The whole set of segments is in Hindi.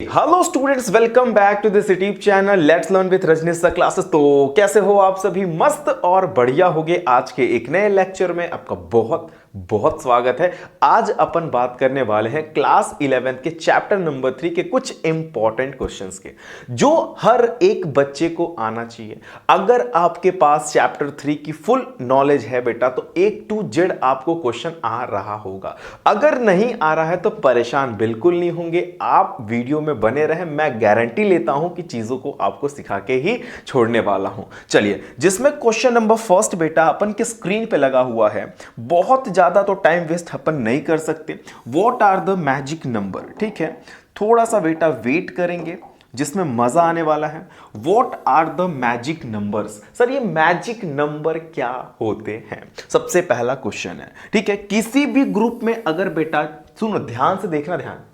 Hello students, welcome back to this YouTube channel let's learn with Rajneesh sir classes. तो कैसे हो आप सभी? मस्त और बढ़िया होगे। आज के एक नए लेक्चर में आपका बहुत बहुत स्वागत है। आज अपन बात करने वाले हैं क्लास 11 के चैप्टर नंबर 3 के कुछ इंपॉर्टेंट क्वेश्चंस के, जो हर एक बच्चे को आना चाहिए। अगर आपके पास चैप्टर 3 की फुल नॉलेज है बेटा, तो एक टू जेड आपको क्वेश्चन आ रहा होगा। अगर नहीं आ रहा है तो परेशान बिल्कुल नहीं होंगे, आप वीडियो में बने रहें। मैं गारंटी लेता हूं कि चीजों को आपको सिखा के ही छोड़ने वाला हूं। चलिए, जिसमें क्वेश्चन नंबर फर्स्ट बेटा अपन के स्क्रीन पे लगा हुआ है। बहुत ज्यादा तो टाइम वेस्ट अपन नहीं कर सकते। What are the magic number? ठीक है, थोड़ा सा बेटा वेट करेंगे जिसमें मजा आने वाला है। What are the magic numbers? Sir ये मैजिक नंबर क्या होते हैं? सबसे पहला क्वेश्चन है, ठीक है। किसी भी ग्रुप में अगर बेटा, सुनो ध्यान से देखना, ध्यान,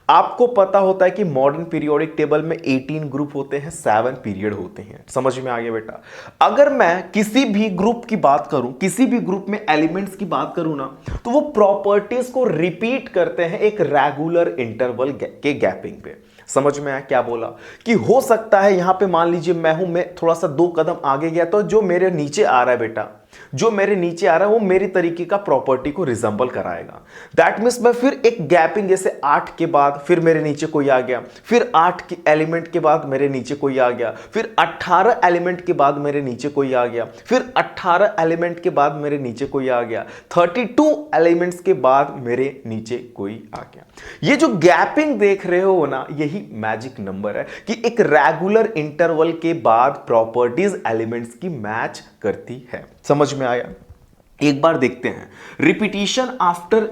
आपको पता होता है कि मॉडर्न पीरियोडिक टेबल में 18 ग्रुप होते हैं, 7 पीरियड होते हैं। समझ में आ गया बेटा? अगर मैं किसी भी ग्रुप की बात करूं, किसी भी ग्रुप में एलिमेंट्स की बात करूं ना, तो वो प्रॉपर्टीज को रिपीट करते हैं एक रेगुलर इंटरवल के गैपिंग पे। समझ में आया क्या बोला? कि हो सकता है यहां पे मान लीजिए मैं थोड़ा सा 2 कदम आगे गया, तो जो मेरे नीचे आ रहा है बेटा, जो मेरे नीचे आ रहा है वो मेरी तरीके का प्रॉपर्टी को रिजेंबल कराएगा। दैट मींस मैं फिर एक गैपिंग, जैसे 8 के बाद फिर मेरे नीचे कोई आ गया, फिर 8 के एलिमेंट के बाद मेरे नीचे कोई आ गया, फिर 18 एलिमेंट के बाद मेरे नीचे कोई आ गया, फिर 18 एलिमेंट के बाद मेरे नीचे कोई आ गया, 32 एलिमेंट्स के बाद मेरे नीचे कोई आ गया। ये जो गैपिंग देख रहे हो ना, यही मैजिक नंबर है कि एक रेगुलर इंटरवल के बाद प्रॉपर्टीज एलिमेंट्स की मैच करती है। समझ में आया? एक बार देखते हैं। Repetition after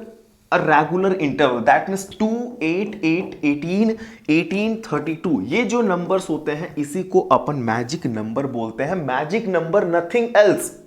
a regular interval, that means 2, 8, 8, 18, 18, 32, ये जो नंबर्स होते हैं इसी को अपन मैजिक नंबर बोलते हैं। Magic number nothing else.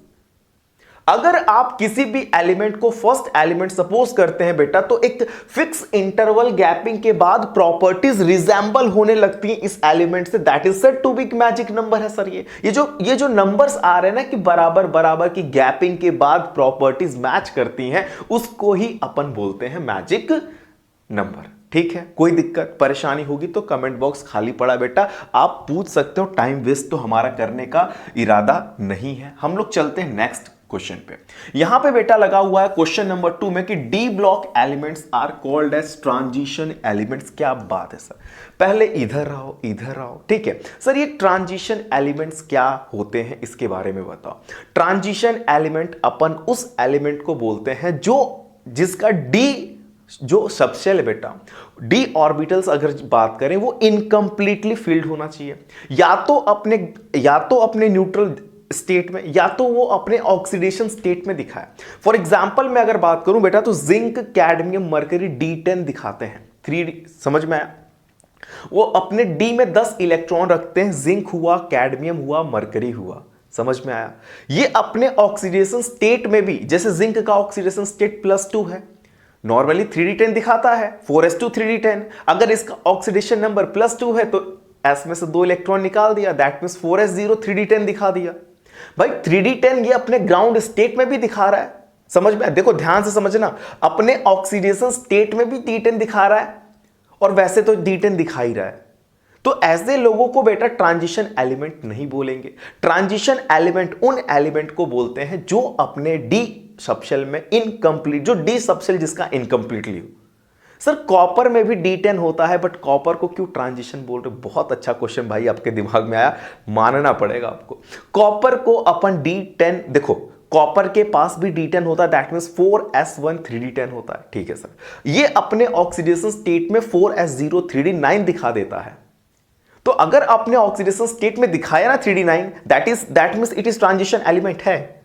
अगर आप किसी भी एलिमेंट को फर्स्ट एलिमेंट सपोज करते हैं बेटा, तो एक फिक्स इंटरवल गैपिंग के बाद प्रॉपर्टीज रिजेंबल होने लगती हैं इस एलिमेंट से, that is said to be magic number है सर। ये जो नंबर्स आ रहे हैं ना कि बराबर बराबर की गैपिंग के बाद प्रॉपर्टीज मैच करती हैं, उसको ही अपन बोलते हैं मैजिक नंबर। ठीक है, कोई दिक्कत परेशानी होगी तो कमेंट बॉक्स खाली पड़ा बेटा, आप पूछ सकते हो। टाइम वेस्ट तो हमारा करने का इरादा नहीं है। हम लोग चलते हैं नेक्स्ट क्वेश्चन पे। यहां पे बेटा लगा हुआ है क्वेश्चन नंबर 2 में कि D block elements are called as transition elements. क्या बात है सर? पहले इधर आओ, इधर आओ। ठीक है सर, ये ट्रांजिशन एलिमेंट्स क्या होते हैं इसके बारे में बताओ। ट्रांजिशन एलिमेंट अपन उस एलिमेंट को बोलते हैं जिसका डी जो सबसेल है बेटा, डी ऑर्बिटल्स अगर बात करें वो इनकम्प्लीटली फिल्ड होना चाहिए, या तो अपने न्यूट्रल स्टेट में, या तो वो अपने ऑक्सीडेशन स्टेट में दिखाए। फॉर एग्जांपल मैं अगर बात करूं बेटा, तो जिंक, कैडमियम, मरकरी D10 दिखाते हैं 3D। समझ में आया? वो अपने डी में 10 इलेक्ट्रॉन रखते हैं। जिंक हुआ, कैडमियम हुआ, मरकरी हुआ। समझ में आया? ये अपने ऑक्सीडेशन स्टेट में भी, जैसे जिंक का ऑक्सीडेशन स्टेट +2 है, नॉर्मली 3D10 दिखाता है, 4s2 3D10। अगर इसका ऑक्सीडेशन नंबर +2 है तो s में से 2 इलेक्ट्रॉन निकाल दिया, दैट मींस 4s0 3D10 दिखा दिया। भाई 3D10 ये अपने ग्राउंड स्टेट में भी दिखा रहा है। समझ में? देखो ध्यान से समझना, अपने ऑक्सीडेशन स्टेट में भी D10 दिखा रहा है और वैसे तो D10 दिखा ही रहा है। तो ऐसे लोगों को बेटा ट्रांजिशन एलिमेंट नहीं बोलेंगे। ट्रांजिशन एलिमेंट उन एलिमेंट को बोलते हैं जो अपने डी सबशेल में इनकम्प्लीट, जो डी सबशेल जिसका इनकम्प्लीटली हो। सर कॉपर में भी D10 होता है, बट कॉपर को क्यों ट्रांजिशन बोल रहे? बहुत अच्छा क्वेश्चन भाई आपके दिमाग में आया, मानना पड़ेगा आपको। कॉपर को अपन D10, देखो कॉपर के पास भी D10 होता है, दैट मींस 4s1 3D10 होता है। ठीक है सर, ये अपने ऑक्सीडेशन स्टेट में 4s0 3D9 दिखा देता है। तो अगर अपने ऑक्सीडेशन स्टेट में दिखाया ना 3D9, that means it is transition element है।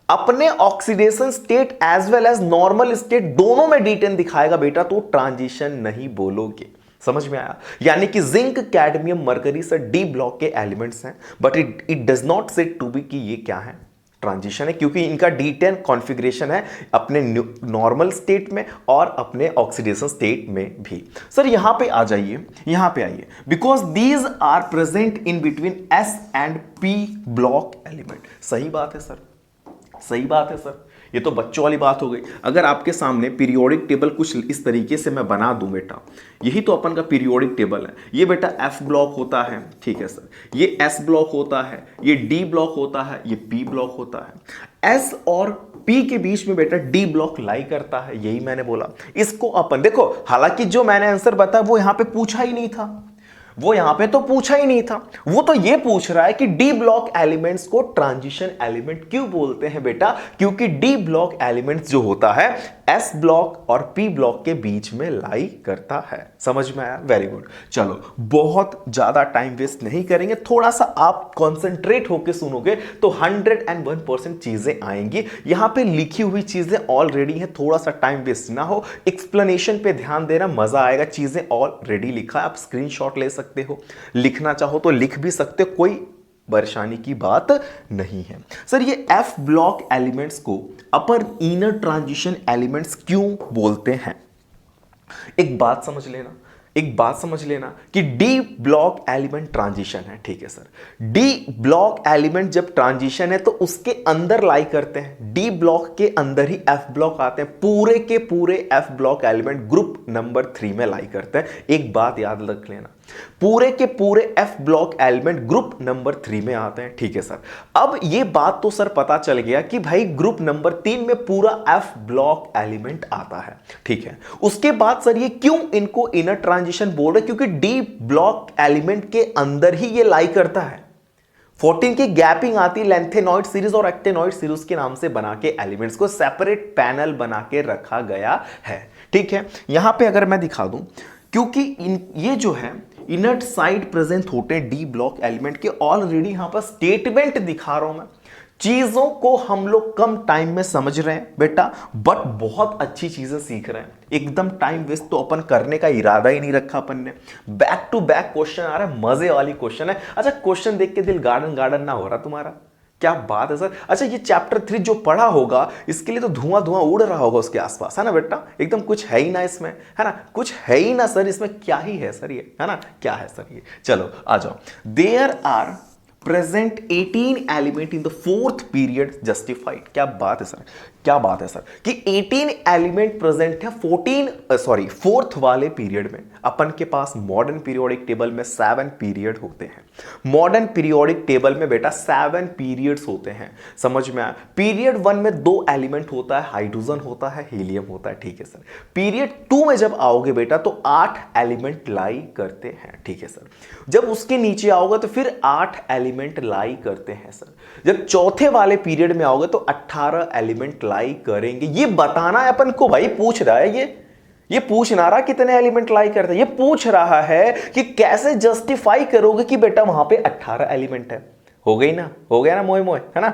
अपने oxidation state as well as normal state दोनों में D10 दिखाएगा बेटा, तो ट्रांजिशन नहीं बोलोगे। समझ में आया? यानी कि zinc, cadmium, mercury sir D block के एलिमेंट्स हैं, but it does not said to be कि ये क्या है, ट्रांजिशन है, क्योंकि इनका D10 कॉन्फ़िगरेशन है अपने नॉर्मल स्टेट में और अपने ऑक्सीडेशन स्टेट में भी। सर यहां पे आ जाइए, यहां पे आइए। Because these are present in between S and P block element. सही बात है सर, सही बात है सर। ये तो बच्चों वाली बात हो गई। अगर आपके सामने पीरियोडिक टेबल कुछ इस तरीके से मैं बना दूं बेटा, यही तो अपन का पीरियोडिक टेबल है। ये बेटा एफ ब्लॉक होता है, ठीक है सर, ये एस ब्लॉक होता है, ये डी ब्लॉक होता है, ये पी ब्लॉक होता है। एस और पी के बीच में बेटा डी ब्लॉक लाई करता है, यही मैंने बोला। इसको अपन देखो, हालांकि जो मैंने आंसर बताया वो यहां पे पूछा ही नहीं था, वो यहां पे तो पूछा ही नहीं था। वो तो ये पूछ रहा है कि डी ब्लॉक एलिमेंट्स को ट्रांजिशन एलिमेंट क्यों बोलते हैं बेटा, क्योंकि डी ब्लॉक एलिमेंट्स जो होता है एस ब्लॉक और पी ब्लॉक के बीच में लाई करता है। समझ में आया? Very good. चलो बहुत ज्यादा टाइम वेस्ट नहीं करेंगे, थोड़ा सा आप कॉन्सेंट्रेट होकर सुनोगे तो 101% चीजें आएंगी। यहां पे लिखी हुई चीजें ऑलरेडी हैं, थोड़ा सा टाइम वेस्ट ना हो, एक्सप्लेनेशन पे ध्यान देना, मजा आएगा। चीजें ऑलरेडी लिखा है, आप स्क्रीनशॉट ले सकते हो, लिखना चाहो तो लिख भी सकते हो, कोई परेशानी की बात नहीं है। सर ये एफ ब्लॉक एलिमेंट्स को अपर इनर ट्रांजिशन एलिमेंट्स क्यों बोलते हैं? एक बात समझ लेना, एक बात समझ लेना कि डी ब्लॉक एलिमेंट ट्रांजिशन है, ठीक है सर। डी ब्लॉक एलिमेंट जब ट्रांजिशन है तो उसके अंदर लाई करते हैं, डी ब्लॉक के अंदर ही एफ ब्लॉक आते हैं, पूरे के पूरे F block element group number 3 में लाई करते हैं। एक बात याद रख लेना, पूरे के पूरे F block element group number 3 में आते हैं, ठीक है सर। अब ये बात तो सर पता चल गया कि भाई ग्रुप नंबर 3 में पूरा एफ ब्लॉक एलिमेंट आता है, ठीक है। उसके बाद सर ये क्यों इनको इनर ट्रांजिशन बोल रहे, क्योंकि डी ब्लॉक एलिमेंट के अंदर ही ये लाई करता है। 14 की गैपिंग आती है लेंथेनॉइड सीरीज और एक्टेनॉइड सीरीज के नाम से बना के एलिमेंट्स को सेपरेट पैनल बना के रखा गया है, ठीक है। यहां पे अगर मैं दिखा दूं, क्योंकि ये जो है इनर्ट साइड प्रेजेंट होते हैं डी ब्लॉक एलिमेंट के, ऑलरेडी यहां पर स्टेटमेंट दिखा रहा हूं मैं। चीजों को हम लोग कम टाइम में समझ रहे हैं बेटा, बट बहुत अच्छी चीजें सीख रहे हैं। एकदम टाइम वेस्ट तो अपन करने का इरादा ही नहीं रखा अपन ने। बैक टू बैक क्वेश्चन आ रहा है, मजे वाली क्वेश्चन है। अच्छा क्वेश्चन देख के दिल गार्डन गार्डन ना हो रहा तुम्हारा? क्या बात है सर। अच्छा ये चैप्टर 3 जो पढ़ा होगा इसके लिए तो धुआं धुआं उड़ रहा होगा उसके आसपास, है ना बेटा? एकदम कुछ है ही ना इसमें, है ना? कुछ है ही ना सर इसमें, क्या ही है सर ये, है ना? क्या है सर ये? चलो आ जाओ। There are present 18 element in the fourth period justified. क्या बात है सर, क्या बात है सर कि 18 एलिमेंट प्रेजेंट है फोर्थ वाले पीरियड में। अपन के पास मॉडर्न पीरियोडिक टेबल में 7 पीरियड होते हैं। मॉडर्न पीरियोडिक टेबल में बेटा 7 पीरियड्स होते हैं, समझ में आया? पीरियड 1 में 2 एलिमेंट होता है, हाइड्रोजन होता है, हीलियम होता है, ठीक है सर। पीरियड 2 में जब आओगे बेटा तो 8 एलिमेंट लाई करते हैं, ठीक है सर। जब उसके नीचे आओगे तो फिर 8 एलिमेंट लाई करते हैं सर। जब चौथे वाले पीरियड में आओगे तो 18 एलिमेंट लाई करेंगे। ये बताना है अपन को, भाई पूछ रहा है ये पूछ ना रहा कितने एलिमेंट लाई करते हैं, ये पूछ रहा है कि कैसे जस्टिफाई करोगे कि बेटा वहां पे 18 एलिमेंट है। हो गई ना, हो गया ना मोए मोए, है ना?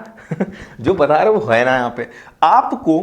जो बता रहे वो है ना। यहां पे आपको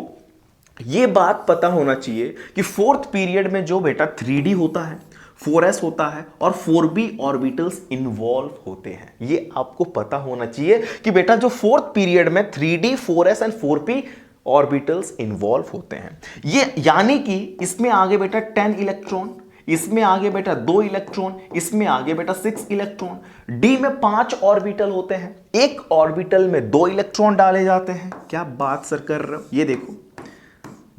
ये बात पता होना चाहिए कि फोर्थ पीरियड में जो बेटा 3D होता है, 4s होता है और 4b ऑर्बिटल्स इन्वॉल्व होते हैं। ये आपको पता होना चाहिए कि बेटा जो फोर्थ पीरियड में 3d 4s and 4p orbitals involve होते हैं। ये यानी कि इसमें आगे बेटा 10 इलेक्ट्रॉन, इसमें आगे बेटा 2 इलेक्ट्रॉन, इसमें आगे बेटा 6 इलेक्ट्रॉन। डी में 5 ऑर्बिटल होते हैं, एक ऑर्बिटल में 2 इलेक्ट्रॉन डाले जाते हैं। क्या बात सर कर रहे हो? ये देखो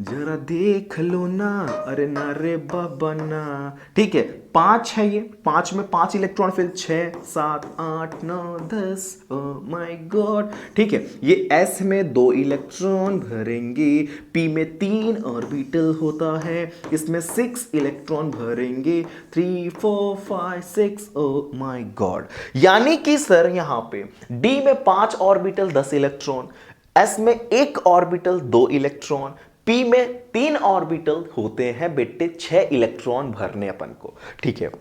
जरा देख लो ना, अरे ना रे बाबा ना, ठीक है। 5 है ये, 5 में 5 इलेक्ट्रॉन, फिर 6 7 8 9 10, ओ माय गॉड, ठीक है। ये एस में 2 इलेक्ट्रॉन भरेंगे, पी में 3 ऑर्बिटल होता है, इसमें 6 इलेक्ट्रॉन भरेंगे, 3 4 5 6, ओ माय गॉड। यानी कि सर यहां पे डी में 5 ऑर्बिटल 10 इलेक्ट्रॉन, एस में 1 ऑर्बिटल 2 इलेक्ट्रॉन, पी में 3 ऑर्बिटल होते हैं बेटे 6 इलेक्ट्रॉन भरने अपन को, ठीक है।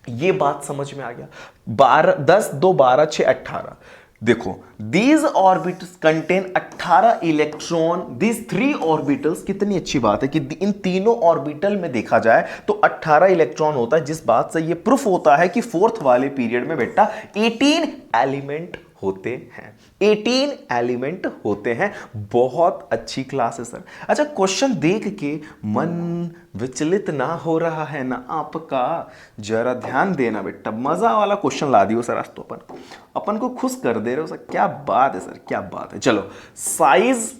ये बात समझ में आ गया? 12 10 2 12 6 18। देखो these orbitals contain 18 electron, these 3 orbitals. कितनी अच्छी बात है कि इन तीनों ऑर्बिटल में देखा जाए तो 18 इलेक्ट्रॉन होता है, जिस बात से ये प्रूफ होता है कि फोर्थ वाले पीरियड में बेटा 18 एलिमेंट होते हैं, 18 एलिमेंट होते हैं। बहुत अच्छी क्लास है सर। अच्छा क्वेश्चन देख के मन विचलित ना हो रहा है ना आपका? जरा ध्यान देना बेटा, मजा वाला क्वेश्चन ला दियो सर आज तो अपन को खुश कर दे रहे हो सर। क्या बात है सर, क्या बात है। चलो साइज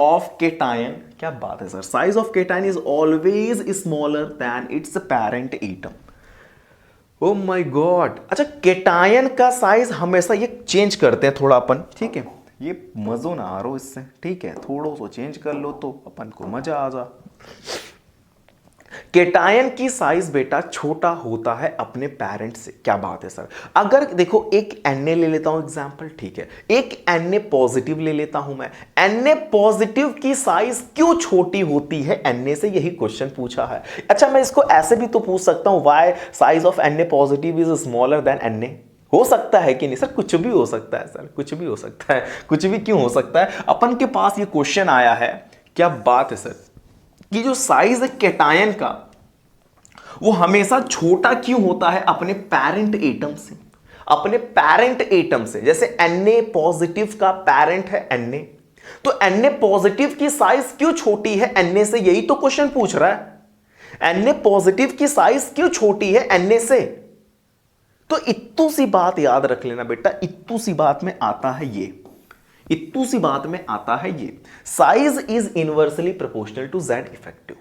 ऑफ केटायन, क्या बात है sir, size of cation is always smaller than it's parent atom. O my God, अच्छा केटायन का साइज हमेशा ये चेंज करते हैं थोड़ा अपन, ठीक है, ये मजो ना आ रहा इससे, ठीक है, थोड़ा सा चेंज कर लो तो अपन को मजा आ जा। केटायन की साइज बेटा छोटा होता है अपने पेरेंट से, क्या बात है सर। अगर देखो एक Na ले लेता हूं एग्जांपल, ठीक है, एक Na पॉजिटिव ले लेता हूं मैं, Na पॉजिटिव की साइज क्यों छोटी होती है Na से, यही क्वेश्चन पूछा है। अच्छा मैं इसको ऐसे भी तो पूछ सकता हूं, why size of Na positive is smaller than Na, हो सकता है कि नहीं सर, कुछ भी हो सकता है सर, कुछ भी हो सकता है, कुछ भी क्यों हो सकता है, अपन के पास ये क्वेश्चन आया है, क्या बात है सर, कि जो साइज है केटायन का वो हमेशा छोटा क्यों होता है अपने पेरेंट एटम से, अपने पेरेंट एटम से। जैसे Na पॉजिटिव का पेरेंट है Na, तो Na पॉजिटिव की साइज क्यों छोटी है Na से, यही तो क्वेश्चन पूछ रहा है। Na पॉजिटिव की साइज क्यों छोटी है Na से, तो इत्तू सी बात याद रख लेना बेटा, इत्तू सी बात में आता है ये, इत्तू सी बात में आता है ये, size is inversely proportional to Z effective.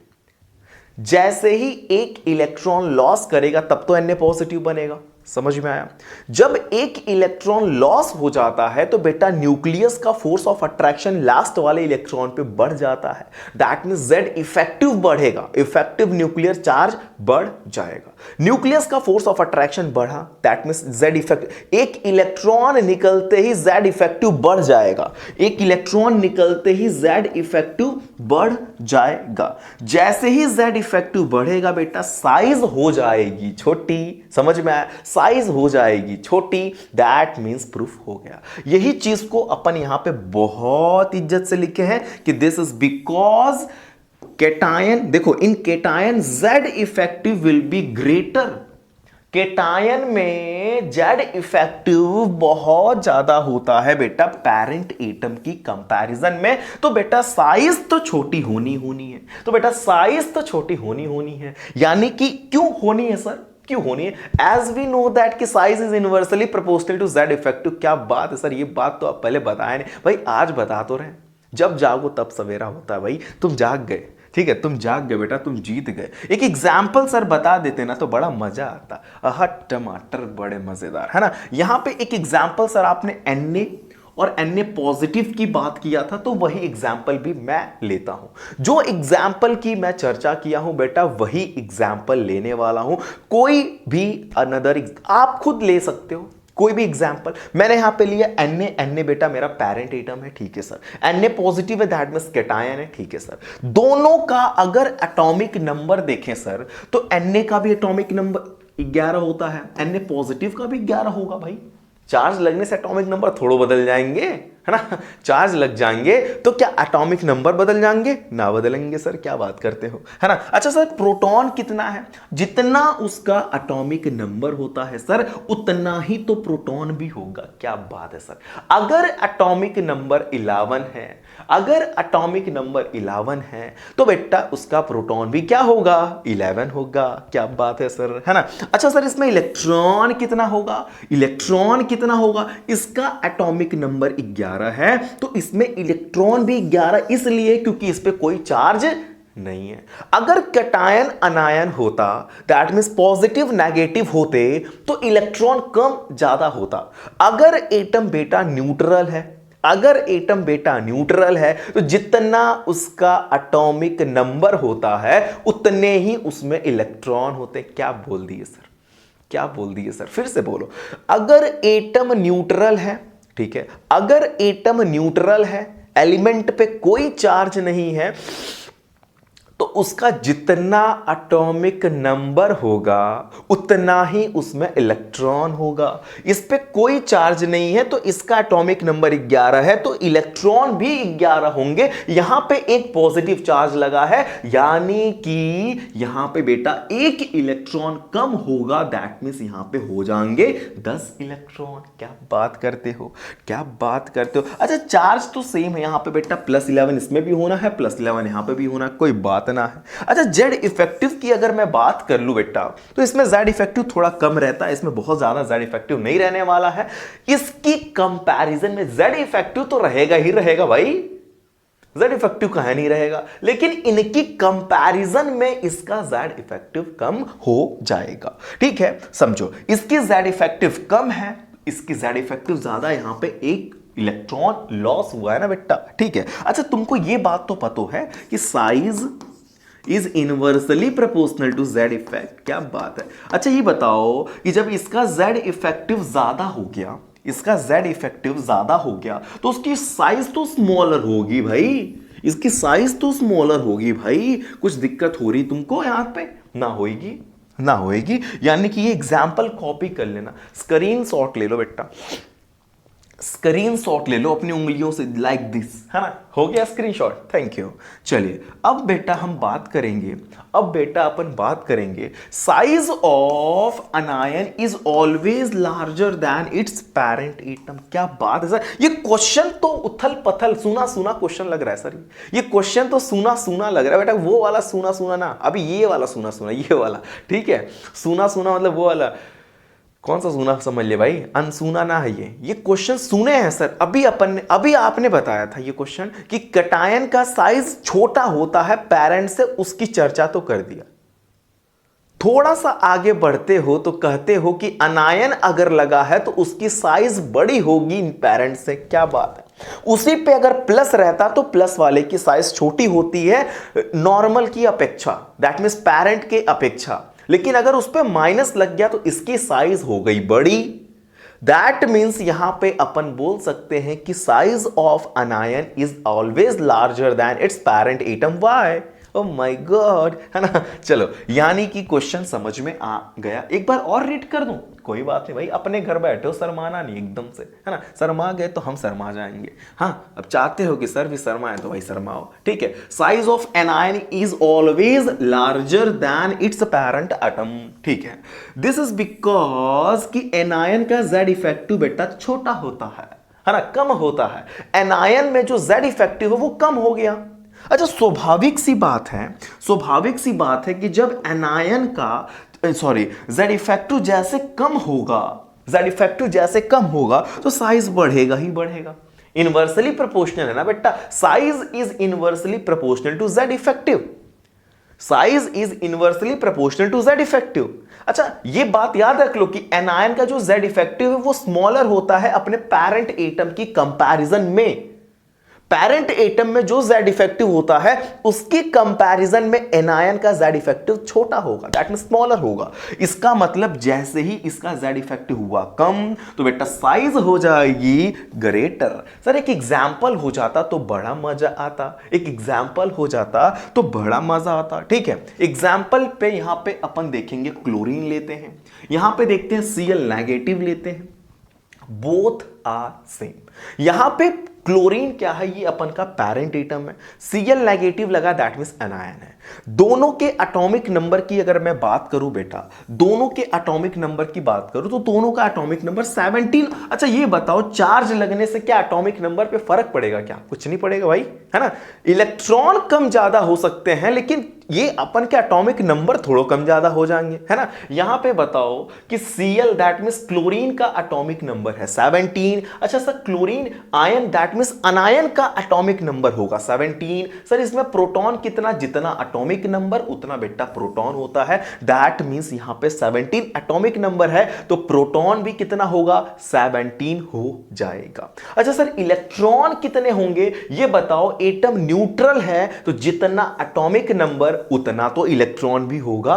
जैसे ही एक इलेक्ट्रॉन लॉस करेगा तब तो Na पॉजिटिव बनेगा, समझ में आया। जब एक इलेक्ट्रॉन लॉस हो जाता है तो बेटा न्यूक्लियस का फोर्स ऑफ अट्रैक्शन लास्ट वाले इलेक्ट्रॉन पे बढ़ जाता है, दैट मींस Z इफेक्टिव बढ़ेगा, इफेक्टिव न्यूक्लियर चार्ज बढ़ जाएगा। न्यूक्लियस का फोर्स ऑफ अट्रैक्शन बढ़ा, दैट मींस Z इफेक्टिव, एक इलेक्ट्रॉन निकलते ही Z इफेक्टिव बढ़ जाएगा, एक इलेक्ट्रॉन निकलते ही Z इफेक्टिव बढ़ जाएगा। जैसे ही Z इफेक्टिव बढ़ेगा बेटा साइज हो जाएगी छोटी, समझ में आया, साइज हो जाएगी छोटी, दैट मींस प्रूफ हो गया। यही चीज को अपन यहां पे बहुत इज्जत से लिखे हैं कि दिस इज बिकॉज केटायन, देखो in cation Z effective will be greater, cation में Z इफेक्टिव बहुत ज्यादा होता है बेटा पेरेंट एटम की कंपैरिजन में, तो बेटा साइज तो छोटी होनी है, तो बेटा साइज तो छोटी होनी है, यानी कि क्यों होनी है सर, क्यों होनी है, एज वी नो दैट कि size is inversely proportional to Z effective. क्या बात है सर, ये बात तो आप पहले बताया नहीं भाई, आज बता तो रहे, जब जागो तब सवेरा होता है भाई, तुम जाग गए, ठीक है, तुम जाग गए बेटा, तुम जीत गए। एक एग्जाम्पल सर बता देते ना तो बड़ा मजा आता, आहा टमाटर बड़े मजेदार है ना। यहां पे एक एग्जाम्पल सर आपने Na और Na पॉजिटिव की बात किया था, तो वही एग्जाम्पल भी मैं लेता हूं, जो एग्जाम्पल की मैं चर्चा किया हूं बेटा वही एग्जाम्पल लेने वाला हूं। कोई भी अनदर आप खुद ले सकते हो, कोई भी एग्जाम्पल, मैंने यहां पे लिया Na बेटा मेरा पेरेंट एटम है, ठीक है सर, Na पॉजिटिव है दैट मींस केटायन है, ठीक है सर। दोनों का अगर एटॉमिक नंबर देखें सर तो Na का भी एटॉमिक नंबर 11 होता है, Na पॉजिटिव का भी 11 होगा भाई, चार्ज लगने से एटॉमिक नंबर थोड़ो बदल जाएंगे, है ना, चार्ज लग जाएंगे तो क्या एटॉमिक नंबर बदल जाएंगे, ना बदलेंगे सर, क्या बात करते हो, है ना। अच्छा सर प्रोटॉन कितना है, जितना उसका एटॉमिक नंबर होता है सर उतना ही तो प्रोटॉन भी होगा, क्या बात है सर। अगर एटॉमिक नंबर 11 है, अगर एटॉमिक नंबर 11 है तो बेटा उसका प्रोटॉन भी क्या होगा, 11 होगा, क्या बात है सर, है ना। अच्छा सर इसमें इलेक्ट्रॉन कितना होगा, इलेक्ट्रॉन कितना होगा, इसका एटॉमिक नंबर 11 है तो इसमें इलेक्ट्रॉन भी 11 इसलिए क्योंकि इस पे कोई चार्ज नहीं है। अगर कैटायन अनायन होता दैट मींस पॉजिटिव नेगेटिव होते तो इलेक्ट्रॉन कम ज्यादा होता। अगर एटम बेटा न्यूट्रल है, अगर एटम बेटा न्यूट्रल है तो जितना उसका एटॉमिक नंबर होता है उतने ही उसमें इलेक्ट्रॉन होते। क्या बोल दिए सर, क्या बोल दिए सर, फिर से बोलो। अगर एटम न्यूट्रल है, ठीक है, अगर एटम न्यूट्रल है, एलिमेंट पे कोई चार्ज नहीं है, तो उसका जितना एटॉमिक नंबर होगा उतना ही उसमें इलेक्ट्रॉन होगा। इस पे कोई चार्ज नहीं है तो इसका एटॉमिक नंबर 11 है तो इलेक्ट्रॉन भी 11 होंगे। यहां पे एक पॉजिटिव चार्ज लगा है यानी कि यहां पे बेटा एक इलेक्ट्रॉन कम होगा, दैट मींस यहां पे हो जाएंगे 10 इलेक्ट्रॉन। क्या बात करते हो, क्या बात करते हो। अच्छा चार्ज तो सेम है, यहां पे बेटा +11 इसमें भी होना है, +11 यहां पे भी होना है, कोई बात ना है। अच्छा Z इफेक्टिव की अगर मैं बात कर लूं बेटा तो इसमें Z इफेक्टिव थोड़ा कम रहता है, इसमें बहुत ज्यादा Z इफेक्टिव नहीं रहने वाला है। इसकी कंपैरिजन में Z इफेक्टिव तो रहेगा ही रहेगा भाई, Z इफेक्टिव कहीं नहीं रहेगा, लेकिन इनकी कंपैरिजन में इसका Z इफेक्टिव कम हो जाएगा। ठीक है, समझो इसकी Z इफेक्टिव कम है, इसकी Z इफेक्टिव ज्यादा, यहां पे एक इलेक्ट्रॉन लॉस हुआ है ना बेटा। ठीक है, अच्छा तुमको ये बात तो पता है कि size is inversely proportional to Z effect. क्या बात है। अच्छा ये बताओ कि जब इसका Z इफेक्टिव ज्यादा हो गया, इसका Z इफेक्टिव ज्यादा हो गया, तो उसकी साइज तो स्मॉलर होगी भाई, इसकी साइज तो स्मॉलर होगी भाई। कुछ दिक्कत हो रही तुमको यहां पे? ना होगी, ना होगी। यानी कि ये एग्जाम्पल कॉपी कर लेना, स्क्रीन शॉट ले लो बेटा, स्क्रीन शॉट ले लो अपनी उंगलियों से, लाइक दिस, है ना। हो गया स्क्रीन शॉट, थैंक यू। चलिए अब बेटा हम बात करेंगे, अब बेटा अपन बात करेंगे size of अनायन is always larger than it's parent atom. क्या बात है सर, ये क्वेश्चन तो उथल पथल सुना सुना क्वेश्चन लग रहा है सर, ये क्वेश्चन तो सुना सुना लग रहा है बेटा। वो वाला सुना सुना ना, अभी ये वाला सुना सुना, ये वाला, ठीक है। सुना सुना मतलब वो वाला, कौन सा सुना समझ ले भाई, अनसुना ना है ये क्वेश्चन सुने हैं सर। अभी आपने बताया था ये क्वेश्चन कि कटायन का साइज छोटा होता है पेरेंट से, उसकी चर्चा तो कर दिया। थोड़ा सा आगे बढ़ते हो तो कहते हो कि अनायन अगर लगा है तो उसकी साइज बड़ी होगी पेरेंट से। क्या बात है। उसी पे अगर प्लस रहता तो प्लस वाले की साइज छोटी होती है नॉर्मल की अपेक्षा, दैट मींस पेरेंट के अपेक्षा। लेकिन अगर उस पर माइनस लग गया तो इसकी साइज हो गई बड़ी। दैट मीन्स यहां पे अपन बोल सकते हैं कि size of अनायन is always larger than it's parent atom. Why? Oh my god, है ना। चलो यानी कि क्वेश्चन समझ में आ गया। एक बार और रीड कर दूं? कोई बात नहीं भाई, अपने घर बैठे हो, शर्माना नहीं एकदम से, है ना। शर्मा गए तो हम शर्मा जाएंगे। हाँ, अब चाहते हो कि सर भी शर्माए तो भाई शर्माओ, ठीक है। Size of anion is always larger than it's parent atom, ठीक है। दिस इज बिकॉज कि एनायन का Z इफेक्टिव बेटा छोटा होता है ना, कम होता है। एनायन में जो Z इफेक्टिव है वो कम हो गया। अच्छा स्वाभाविक सी बात है, स्वाभाविक सी बात है कि जब एनायन का Z इफेक्टिव जैसे कम होगा, Z इफेक्टिव जैसे कम होगा तो साइज बढ़ेगा ही बढ़ेगा। इनवर्सली प्रोपोर्शनल है ना बेटा, size is inversely proportional to Z effective, size is inversely proportional to Z effective. अच्छा ये बात याद रख लो कि एनायन का जो Z इफेक्टिव है वो स्मॉलर होता है अपने पेरेंट एटम की कंपैरिजन में। पेरेंट एटम में जो Z इफेक्टिव होता है उसकी कंपैरिजन में एनायन का Z इफेक्टिव छोटा होगा, दैट मींस स्मॉलर होगा। इसका मतलब जैसे ही इसका Z इफेक्टिव हुआ कम तो बेटा साइज हो जाएगी ग्रेटर। सर एक एग्जाम्पल हो जाता तो बड़ा मजा आता, एक एग्जाम्पल हो जाता तो बड़ा मजा आता, ठीक है। एग्जाम्पल पे यहां पे अपन देखेंगे क्लोरीन लेते हैं, यहां पे देखते हैं Cl नेगेटिव लेते हैं, बोथ आर सेम। यहां पे क्लोरीन क्या है, ये अपन का पेरेंट एटम है, Cl नेगेटिव लगा दैट मींस एनायन है। दोनों के एटॉमिक नंबर की अगर मैं बात करूं बेटा, दोनों के एटॉमिक नंबर की बात करूं तो दोनों का एटॉमिक नंबर 17। अच्छा ये बताओ चार्ज लगने से क्या एटॉमिक नंबर पे फर्क पड़ेगा क्या? कुछ नहीं पड़ेगा भाई, है ना। इलेक्ट्रॉन कम ज्यादा हो सकते हैं लेकिन ये अपन के एटॉमिक नंबर थोड़ा कम ज्यादा हो जाएंगे, है ना। यहां पे बताओ कि Cl दैट मींस क्लोरीन का एटॉमिक नंबर है 17। अच्छा sir chlorine ion that means अनायन का एटॉमिक नंबर होगा 17। सर इसमें प्रोटॉन कितना, जितना एटॉमिक नंबर उतना बेटा प्रोटॉन होता है, दैट मींस यहां पे 17 एटॉमिक नंबर है तो प्रोटॉन भी कितना होगा, 17 हो जाएगा। अच्छा सर इलेक्ट्रॉन कितने होंगे ये बताओ। एटम न्यूट्रल है तो जितना एटॉमिक नंबर उतना तो इलेक्ट्रॉन भी होगा,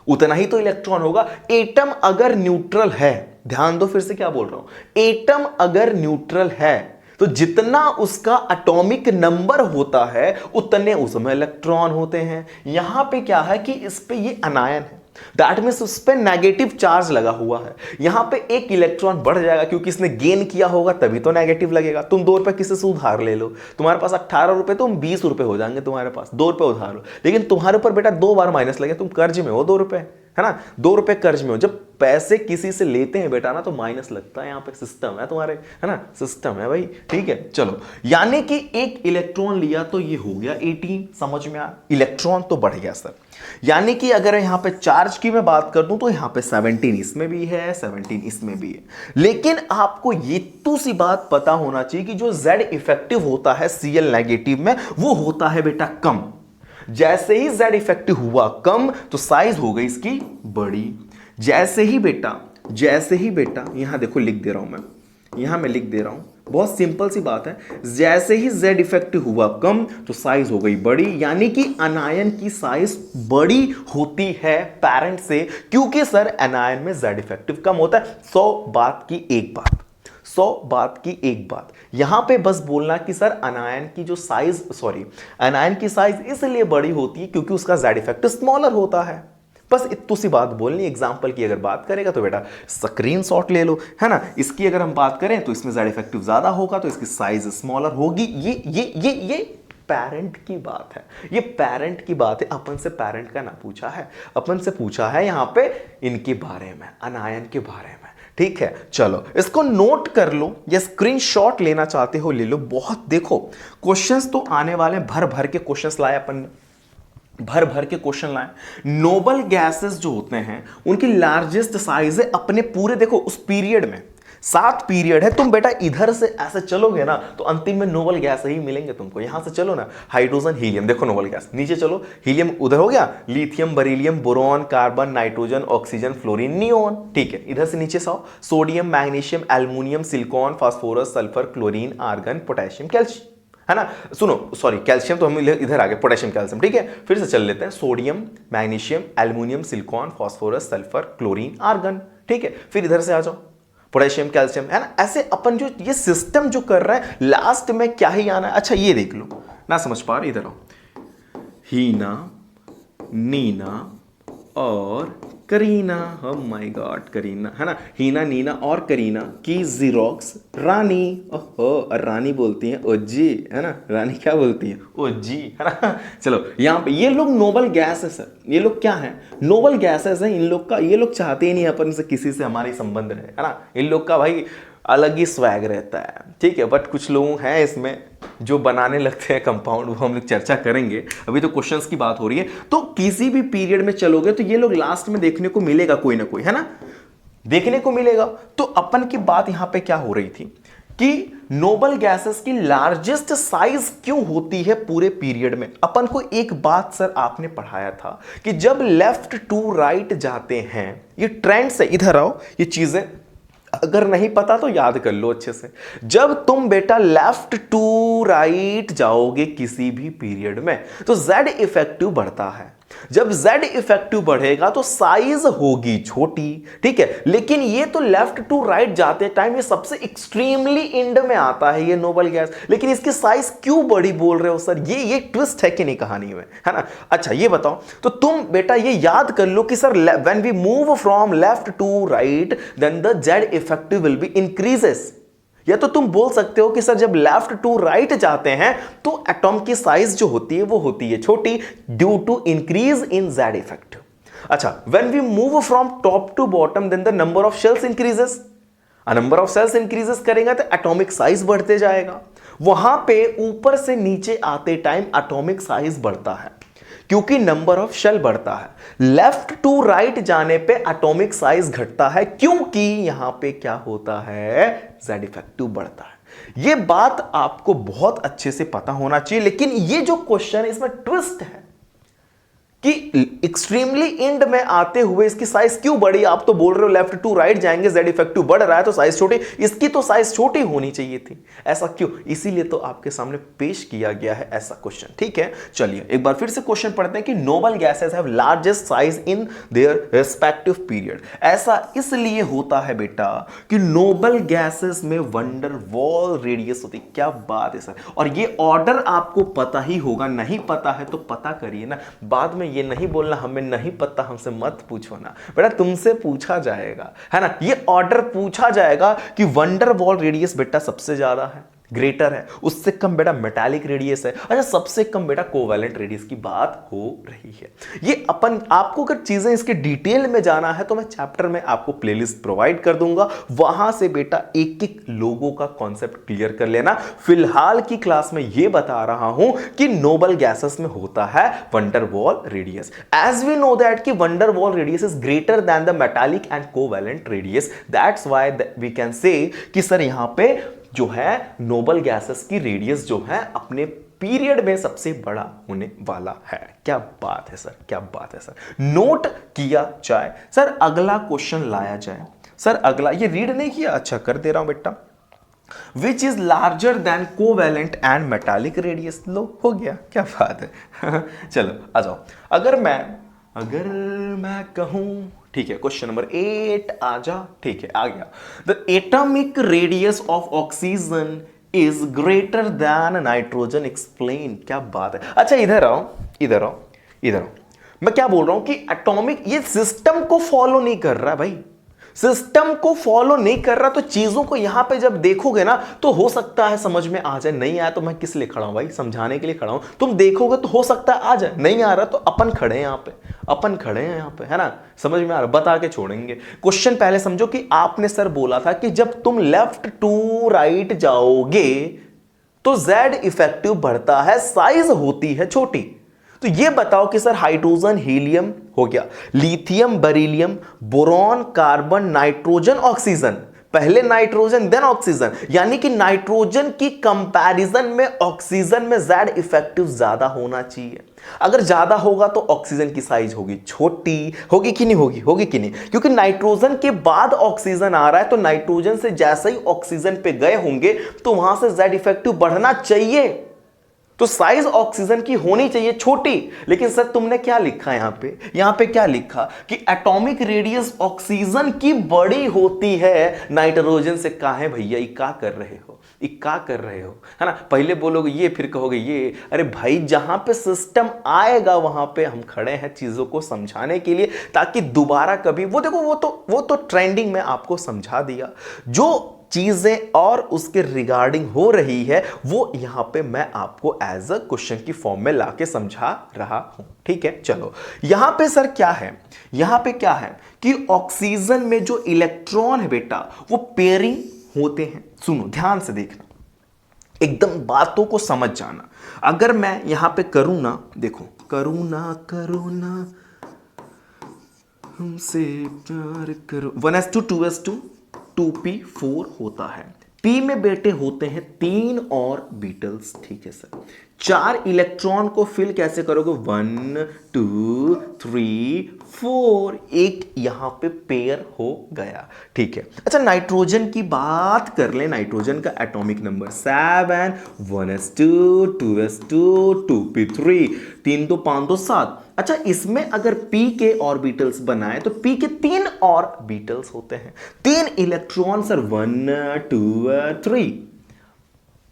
उतना ही तो इलेक्ट्रॉन होगा। एटम अगर न्यूट्रल है, ध्यान दो फिर से क्या बोल रहा हूं, एटम अगर न्यूट्रल है तो जितना उसका एटॉमिक नंबर होता है उतने उसमें इलेक्ट्रॉन होते हैं। यहां पे क्या है कि इस पे ये अनायन है, दैट मींस उस पे नेगेटिव चार्ज लगा हुआ है। यहां पे एक इलेक्ट्रॉन बढ़ जाएगा क्योंकि इसने गेन किया होगा तभी तो नेगेटिव लगेगा। तुम 2 रुपए किसी से उधार ले लो, तुम्हारे पास 18 रुपए, तुम 20 रुपए हो जाएंगे तुम्हारे पास, 2 रुपए उधार लो, लेकिन तुम्हारे ऊपर बेटा 2 बार माइनस लगे, तुम कर्ज में हो 2 रुपए, है ना, 2 रुपए कर्ज में हो। जब पैसे किसी से लेते हैं बेटा ना तो माइनस लगता है, यहां पे सिस्टम है तुम्हारे, है ना, सिस्टम है भाई, ठीक है। चलो यानी कि एक इलेक्ट्रॉन लिया तो ये हो गया 18, समझ में आ, इलेक्ट्रॉन तो बढ़ गया सर। यानी कि अगर यहां पे चार्ज की मैं बात कर दूं तो यहां पे 17 इसमें भी है, 17 इसमें भी है। लेकिन आपको ये तो सी बात पता होना चाहिए कि जो Z इफेक्टिव होता है Cl नेगेटिव में वो होता है बेटा कम। जैसे ही Z इफेक्टिव हुआ कम तो साइज हो गई इसकी बड़ी। जैसे ही बेटा यहां देखो लिख दे रहा हूं मैं लिख दे रहा हूं, बहुत सिंपल सी बात है। जैसे ही Z इफेक्टिव हुआ कम तो साइज हो गई बड़ी, यानी कि अनायन की साइज बड़ी होती है पैरेंट से, क्योंकि सर अनायन में Z इफेक्टिव कम होता है। 100 बात की एक बात यहां पे बस बोलना कि सर अनायन की साइज इसलिए बड़ी होती है क्योंकि उसका Z इफेक्टिव स्मॉलर होता है। बस इतनी सी बात बोलनी। एग्जांपल की अगर बात करेगा तो बेटा स्क्रीनशॉट ले लो, है ना। इसकी अगर हम बात करें तो इसमें Z इफेक्टिव ज्यादा होगा तो इसकी साइज स्मॉलर होगी। ये पेरेंट की बात है, ये पेरेंट की बात है। अपन से पेरेंट का ना पूछा है, अपन से पूछा है यहां पे इनके बारे में, अनायन के बारे में। ठीक है, चलो इसको नोट कर लो या स्क्रीनशॉट लेना चाहते हो ले लो। बहुत देखो क्वेश्चंस तो आने वाले, भर भर के क्वेश्चंस लाए अपन ने, भर भर के क्वेश्चन लाए। नोबल गैसेस जो होते हैं उनकी लार्जेस्ट साइज है अपने पूरे, देखो उस पीरियड में 7 पीरियड है। तुम बेटा इधर से ऐसे चलोगे ना तो अंतिम में नोबल गैस ही मिलेंगे तुमको। यहां से चलो ना, हाइड्रोजन हीलियम, देखो नोबल गैस। नीचे चलो, हीलियम उधर हो गया, lithium beryllium boron carbon nitrogen oxygen fluorine neon. ठीक है, इधर से नीचे sodium magnesium aluminium silicon phosphorus sulphur chlorine argon potassium calcium, है ना। सुनो सॉरी, कैल्शियम तो हम इधर आ गए, पोटेशियम कैल्शियम। ठीक है, फिर से चल लेते हैं, sodium magnesium aluminium silicon phosphorus sulphur chlorine argon. ठीक है, फिर इधर से आ जाओ, पोटेशियम कैल्शियम, है ना। ऐसे अपन जो ये सिस्टम जो कर रहे हैं लास्ट में क्या ही आना है। अच्छा ये देख लो, ना समझ पा रहे इधर आओ, हीना नीना और Kareena. oh my God, Kareena, है ना। हीना नीना और करीना की जीरोक्स रानी, ओहो रानी बोलती हैं ओजी, है ना। रानी क्या बोलती है, ओजी, है ना। चलो यहाँ पे ये लोग नोबल गैस है सर, ये लोग क्या है, नोबल गैसेस है इन लोग का। ये लोग चाहते ही नहीं अपन से किसी से हमारी संबंध रहे, है ना। इन लोग का भाई अलग ही स्वैग रहता है। ठीक है, बट कुछ लोग हैं इसमें जो बनाने लगते हैं कंपाउंड, वो हम लोग चर्चा करेंगे। अभी तो क्वेश्चंस की बात हो रही है। तो किसी भी पीरियड में चलोगे तो ये लोग लास्ट में देखने को मिलेगा कोई ना कोई, है ना, देखने को मिलेगा। तो अपन की बात यहां पे क्या हो रही थी कि नोबल गैसेस की लार्जेस्ट साइज क्यों होती है पूरे पीरियड में। अपन को एक बात सर आपने पढ़ाया था कि जब लेफ्ट टू राइट जाते हैं, ये ट्रेंड से, इधर आओ, ये चीजें अगर नहीं पता तो याद कर लो अच्छे से। जब तुम बेटा लेफ्ट टू राइट जाओगे किसी भी पीरियड में तो Z इफेक्टिव बढ़ता है। जब Z इफेक्टिव बढ़ेगा तो साइज होगी छोटी। ठीक है, लेकिन ये तो लेफ्ट टू राइट जाते टाइम ये सबसे एक्सट्रीमली एंड में आता है ये नोबल गैस, लेकिन इसकी साइज क्यों बड़ी बोल रहे हो सर। ये ट्विस्ट है कि नहीं कहानी में, है ना। अच्छा ये बताओ, तो तुम बेटा ये याद कर लो कि sir when we move from left to right then the Z effective will be increases. या तो तुम बोल सकते हो कि सर जब लेफ्ट टू राइट जाते हैं तो एटॉम की साइज जो होती है वो होती है छोटी due to increase in Z effective. अच्छा, when we move from top to bottom then the number of shells increases. Number of shells increases करेगा तो एटॉमिक साइज बढ़ते जाएगा। वहां पे ऊपर से नीचे आते टाइम एटॉमिक साइज बढ़ता है क्योंकि नंबर ऑफ शेल बढ़ता है। लेफ्ट टू राइट जाने पे एटॉमिक साइज घटता है क्योंकि यहां पे क्या होता है, Z इफेक्टिव बढ़ता है। ये बात आपको बहुत अच्छे से पता होना चाहिए। लेकिन ये जो क्वेश्चन है इसमें ट्विस्ट है कि एक्सट्रीमली एंड में आते हुए इसकी साइज क्यों बढ़ी। आप तो बोल रहे हो लेफ्ट टू राइट जाएंगे Z इफेक्टिव बढ़ रहा है तो साइज छोटी, इसकी तो साइज छोटी होनी चाहिए थी। ऐसा क्यों, इसीलिए तो आपके सामने पेश किया गया है ऐसा क्वेश्चन। ठीक है, चलिए एक बार फिर से क्वेश्चन पढ़ते हैं कि Nobel gases have largest size in their respective period. ऐसा इसलिए होता है बेटा कि नोबल गैसेस में वंडर वॉल रेडियस होती। क्या बात है सर, और ये ऑर्डर आपको पता ही होगा, नहीं पता है तो पता करिए ना। बाद में ये नहीं बोलना हमें नहीं पता, हमसे मत पूछो ना बेटा, तुमसे पूछा जाएगा, है ना। ये ऑर्डर पूछा जाएगा कि वंडर वॉल रेडियस बेटा सबसे ज्यादा है, ग्रेटर है, उससे कम बेटा मेटालिक रेडियस है, अच्छा सबसे कम बेटा कोवैलेंट रेडियस की बात हो रही है। ये अपन आपको अगर चीजें इसके डिटेल में जाना है तो मैं चैप्टर में आपको प्लेलिस्ट प्रोवाइड कर दूंगा, वहां से बेटा एक एक लोगों का कॉन्सेप्ट क्लियर कर लेना। फिलहाल की क्लास में ये बता रहा हूं कि नोबल गैसेस में होता है van der Waals radius. As we know that कि van der Waals radius is greater than the metallic and covalent radius, that's why we can say कि सर यहां पे जो है नोबल गैसेस की रेडियस जो है अपने पीरियड में सबसे बड़ा होने वाला है। क्या बात है सर, क्या बात है सर, नोट किया जाए। सर अगला क्वेश्चन लाया जाए। सर अगला, ये रीड नहीं किया, अच्छा कर दे रहा हूं बेटा। Which is larger than covalent and metallic radius, लो हो गया, क्या बात है। चलो आ जाओ। अगर मैं कहूं, ठीक है, क्वेश्चन नंबर 8 आ जा, ठीक है आ गया। The atomic radius of oxygen is greater then nitrogen, explain, क्या बात है। अच्छा इधर आओ, इधर आओ, इधर आओ। मैं क्या बोल रहा हूं कि एटॉमिक, ये सिस्टम को फॉलो नहीं कर रहा भाई, सिस्टम को फॉलो नहीं कर रहा, तो चीजों को यहां पे जब देखोगे ना तो हो सकता है समझ में आ जाए, नहीं आया तो मैं किस लिए खड़ा हूं भाई, समझाने के लिए खड़ा हूं। तुम देखोगे तो हो सकता है आ जाए, नहीं आ रहा तो अपन खड़े हैं यहां पे, अपन खड़े हैं यहां पे, है ना, समझ में आ रहा, बता के छोड़ेंगे। क्वेश्चन पहले समझो कि आपने सर बोला था कि जब तुम लेफ्ट टू राइट जाओगे तो जेड इफेक्टिव बढ़ता है, साइज होती है छोटी। तो ये बताओ कि सर हाइड्रोजन हीलियम हो गया, lithium beryllium, boron carbon nitrogen oxygen, पहले नाइट्रोजन देन ऑक्सीजन, यानी कि नाइट्रोजन की कंपैरिजन में ऑक्सीजन में जेड इफेक्टिव ज्यादा होना चाहिए। अगर ज्यादा होगा तो ऑक्सीजन की साइज होगी छोटी, होगी कि नहीं होगी, होगी कि नहीं, क्योंकि नाइट्रोजन के बाद ऑक्सीजन आ रहा है, तो नाइट्रोजन से जैसे ही ऑक्सीजन पे गए होंगे तो वहां से जेड इफेक्टिव बढ़ना चाहिए, तो साइज ऑक्सीजन की होनी चाहिए छोटी। लेकिन सर तुमने क्या लिखा यहां पे क्या लिखा कि एटॉमिक रेडियस ऑक्सीजन की बड़ी होती है नाइट्रोजन से। काहे भैया, इक्का कर रहे हो, इक्का कर रहे हो, है ना, पहले बोलोगे ये फिर कहोगे ये। अरे भाई जहां पे सिस्टम आएगा वहां पे हम खड़े हैं चीजों को समझाने के लिए, ताकि दोबारा कभी वो देखो, वो तो ट्रेंडिंग में आपको समझा दिया, जो चीजें और उसके रिगार्डिंग हो रही है वो यहां पे मैं आपको एज अ क्वेश्चन की फॉर्म में लाके समझा रहा हूं, ठीक है। चलो यहां पे सर क्या है, यहां पे क्या है कि ऑक्सीजन में जो इलेक्ट्रॉन है बेटा वो पेयरिंग होते हैं। सुनो ध्यान से देखना, एकदम बातों को समझ जाना। अगर मैं यहां पे करूं ना, देखो करूं ना हमसे प्यार करो, 1s2 2s2 2p4 होता है। p में बेटे होते हैं 3 ऑर्बिटल्स, ठीक है सर। 4 इलेक्ट्रॉन को फिल कैसे करोगे, 1 2 3 4, एक यहां पे पेयर हो गया, ठीक है। अच्छा नाइट्रोजन की बात कर ले, नाइट्रोजन का atomic number 7, 1s2 2s2 2p3, 3 2 5 2 7। अच्छा इसमें अगर p के ऑर्बिटल्स बनाए तो p के 3 ऑर्बिटल्स होते हैं, 3 इलेक्ट्रॉन सर, 1 2 3,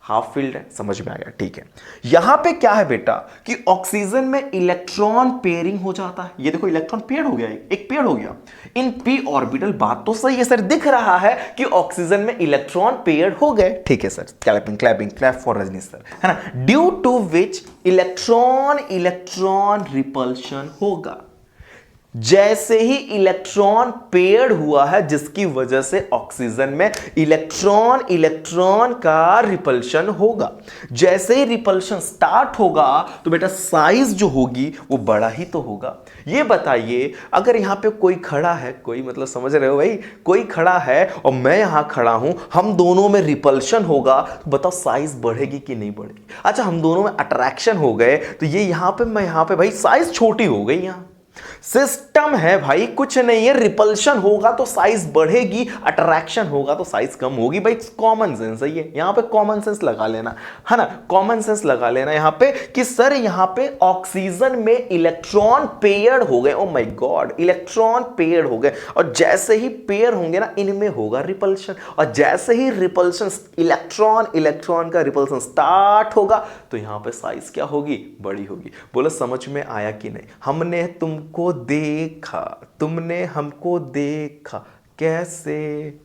हाफ फील्ड है, समझ में आ गया, ठीक है। यहां पे क्या है बेटा कि ऑक्सीजन में इलेक्ट्रॉन पेयरिंग हो जाता है, ये देखो इलेक्ट्रॉन पेयर हो गया, एक पेयर हो गया इन p ऑर्बिटल। बात तो सही है सर, दिख रहा है कि ऑक्सीजन में इलेक्ट्रॉन पेयर हो गए, ठीक है sir. Clap for Rajni sir, है ना। Due to which electron repulsion होगा, जैसे ही इलेक्ट्रॉन पेयर्ड हुआ है जिसकी वजह से ऑक्सीजन में इलेक्ट्रॉन का रिपल्शन होगा। जैसे ही रिपल्शन स्टार्ट होगा तो बेटा साइज जो होगी वो बड़ा ही तो होगा। ये बताइए अगर यहां पे कोई खड़ा है, कोई मतलब समझ रहे हो भाई, कोई खड़ा है और मैं यहां खड़ा हूं, हम दोनों में रिपल्शन होगा तो बताओ साइज बढ़ेगी कि नहीं बढ़ेगी। अच्छा हम दोनों में अट्रैक्शन हो गए तो ये यहां पे मैं यहां पे भाई साइज छोटी हो गई, यहां सिस्टम है भाई, कुछ नहीं है, रिपल्शन होगा तो साइज बढ़ेगी, अट्रैक्शन होगा तो साइज कम होगी। भाई कॉमन सेंस है ये, यहां पे कॉमन सेंस लगा लेना, है ना, कॉमन सेंस लगा लेना यहां पे कि सर यहां पे ऑक्सीजन में इलेक्ट्रॉन पेयर्ड हो गए, ओ माय गॉड इलेक्ट्रॉन पेयर्ड हो गए, और जैसे ही पेयर होंगे ना इनमें होगा रिपल्शन, और जैसे ही रिपल्शन इलेक्ट्रॉन का रिपल्शन स्टार्ट होगा तो यहां पे साइज क्या होगी, बड़ी होगी। बोलो समझ में आया कि नहीं, हमने तुमको देखा, तुमने हमको देखा, कैसे,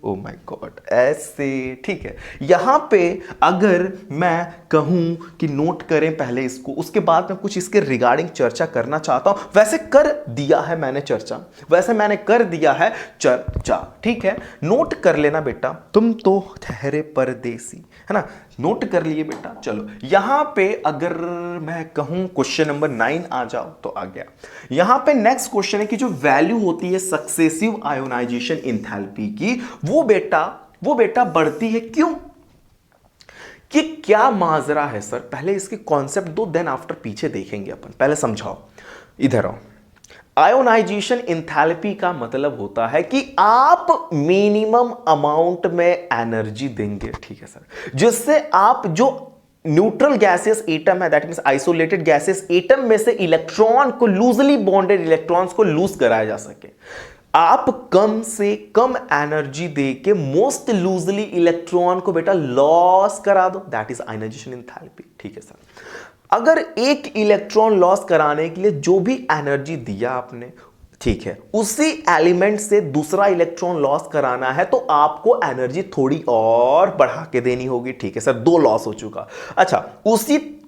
ओ माय गॉड, ऐसे, ठीक है। यहां पे अगर मैं कहूं कि नोट करें पहले इसको, उसके बाद मैं कुछ इसके रिगार्डिंग चर्चा करना चाहता हूं। वैसे कर दिया है मैंने चर्चा, ठीक है। नोट कर लेना बेटा, तुम तो ठहरे परदेसी, है ना, नोट कर लिए बेटा। चलो यहां पे अगर मैं कहूं क्वेश्चन नंबर 9 आ जाओ तो आ गया। यहां पे नेक्स्ट क्वेश्चन है कि जो वैल्यू होती है सक्सेसिव आयोनाइजेशन इंथैल्पी की, वो बेटा बढ़ती है क्यों? कि क्या माजरा है सर? पहले इसके कॉन्सेप्ट दो, देन आफ्टर पीछे देखेंगे अपन। पहले समझाओ, इधर आओ। आयोनाइजेशन इंथैल्पी का मतलब होता है कि आप मिनिमम अमाउंट में एनर्जी देंगे, ठीक है सर, जिससे आप जो न्यूट्रल गैसेस एटम है, that means isolated gases atom में से इलेक्ट्रॉन को, लूजली बॉन्डेड इलेक्ट्रॉन्स को लूज कराया जा सके। आप कम से कम एनर्जी देके मोस्ट लूजली इलेक्ट्रॉन को बेटा लॉस करा दो, दैट इज आयोनाइजेशन एंथैल्पी, ठीक है सर। अगर एक इलेक्ट्रॉन लॉस कराने के लिए जो भी एनर्जी दिया आपने, ठीक है, उसी एलिमेंट से दूसरा इलेक्ट्रॉन लॉस कराना है तो आपको एनर्जी थोड़ी और बढ़ा के देनी होगी, ठीक है सर। 2 लॉस हो चुका। अच्छा,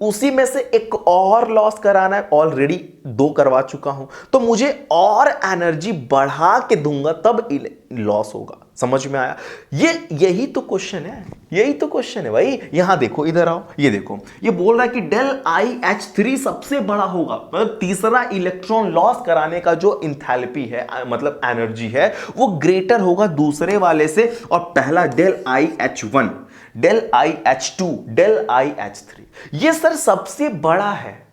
उसी में से एक और लॉस कराना है, ऑलरेडी 2 करवा चुका हूं, तो मुझे और एनर्जी बढ़ा के दूंगा तब लॉस होगा। समझ में आया? यही तो क्वेश्चन है भाई। यहां देखो, इधर आओ, ये देखो, ये बोल रहा है कि डेल IH3 सबसे बड़ा होगा, मतलब तीसरा इलेक्ट्रॉन लॉस कराने का जो इंथैल्पी है, मतलब एनर्जी है, वो ग्रेटर होगा दूसरे वाले से, और पहला del IH1, del IH2, del IH3, ये सर सबसे बड़ा है।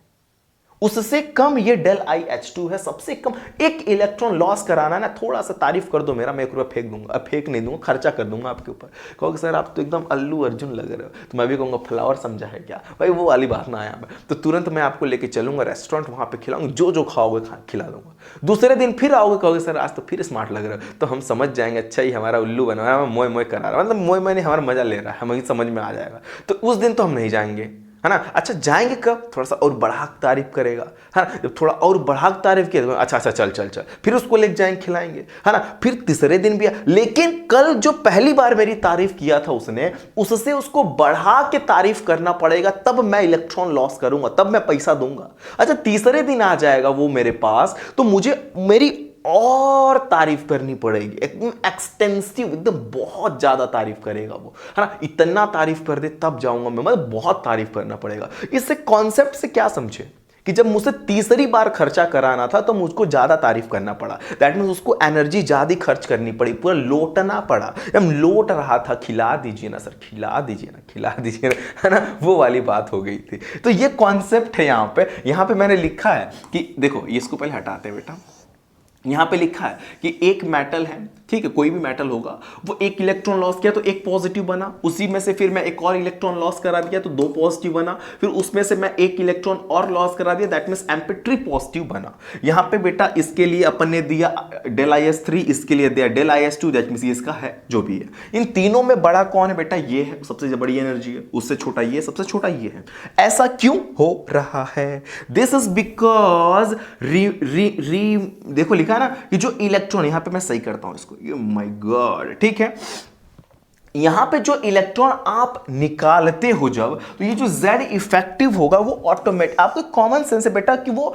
उससे कम ये डेल IH2 है, सबसे कम। एक इलेक्ट्रॉन लॉस कराना ना, थोड़ा सा तारीफ कर दो मेरा, मैं 1 रुपया फेंक दूंगा, फेंक नहीं दूंगा, खर्चा कर दूंगा आपके ऊपर। कहोगे सर आप तो एकदम अल्लू अर्जुन लग रहे हो, तो मैं भी कहूंगा फ्लावर समझा है क्या भाई, वो वाली बात ना आया मैं तो तुरंत मैं आपको लेके चलूंगा रेस्टोरेंट, वहां पे खिलाऊंगा, जो खाओगे खिला दूंगा। दूसरे दिन फिर आओगे, कहोगे सर आज तो फिर स्मार्ट लग रहे हो, तो हम समझ जाएंगे अच्छा ही हमारा उल्लू बना है, मोय मोय करा रहा है, मतलब मोय मोय नहीं, हमारा मजा ले रहा है, हमें समझ में आ जाएगा। तो उस दिन तो हम नहीं जाएंगे, है ना। अच्छा जाएंगे कब? थोड़ा सा और बढ़ा तारीफ करेगा, है ना, जब थोड़ा और बढ़ा तारीफ किया, अच्छा चल, फिर उसको लेके जाएंगे, खिलाएंगे, है ना। फिर तीसरे दिन भी, लेकिन कल जो पहली बार मेरी तारीफ किया था उसने, उससे उसको बढ़ा के तारीफ करना पड़ेगा, तब मैं इलेक्ट्रॉन लॉस करूंगा, तब मैं पैसा दूंगा। अच्छा तीसरे दिन आ जाएगा वो मेरे पास, तो मुझे मेरी और तारीफ करनी पड़ेगी, एकदम एक्सटेंसिव, एकदम बहुत ज्यादा तारीफ करेगा वो, है ना। इतना तारीफ कर दे तब जाऊंगा मैं, मतलब बहुत तारीफ करना पड़ेगा। इससे कॉन्सेप्ट से क्या समझे कि जब मुझसे तीसरी बार खर्चा कराना था तो मुझको ज्यादा तारीफ करना पड़ा, दैट मींस उसको एनर्जी ज्यादा खर्च करनी पड़ी, पूरा लोटना पड़ा। हम लोट रहा था, खिला दीजिए ना सर, खिला दीजिए ना, है ना, वो वाली बात हो गई थी। तो ये कॉन्सेप्ट है। यहां पे मैंने लिखा है कि देखो, इसको पहले हटाते हैं बेटा। यहां पे लिखा है कि एक मेटल है, ठीक है, कोई भी मेटल होगा, वो एक इलेक्ट्रॉन लॉस किया तो एक पॉजिटिव बना, उसी में से फिर मैं एक और इलेक्ट्रॉन लॉस करा दिया तो 2 पॉजिटिव बना, फिर उसमें से मैं एक इलेक्ट्रॉन और लॉस करा दिया, दैट मींस एम्पिट्री पॉजिटिव बना। यहां पे बेटा इसके लिए अपन ने दिया डेल IS3, इसके लिए दिया डेल IS2, दैट मींस इसका है जो भी है। इन तीनों में बड़ा कौन है बेटा? ये है, सबसे बड़ी एनर्जी है, उससे छोटा ये, सबसे छोटा ये है। ऐसा क्यों हो रहा है? दिस इज बिकॉज देखो लिखा ना कि जो इलेक्ट्रॉन, यहां पे मैं सही करता हूं इसको, माय गॉड, ठीक है, यहां पे जो इलेक्ट्रॉन आप निकालते हो जब, तो ये जो Z इफेक्टिव होगा वो ऑटोमेटिक, आपको कॉमन सेंस है बेटा कि वो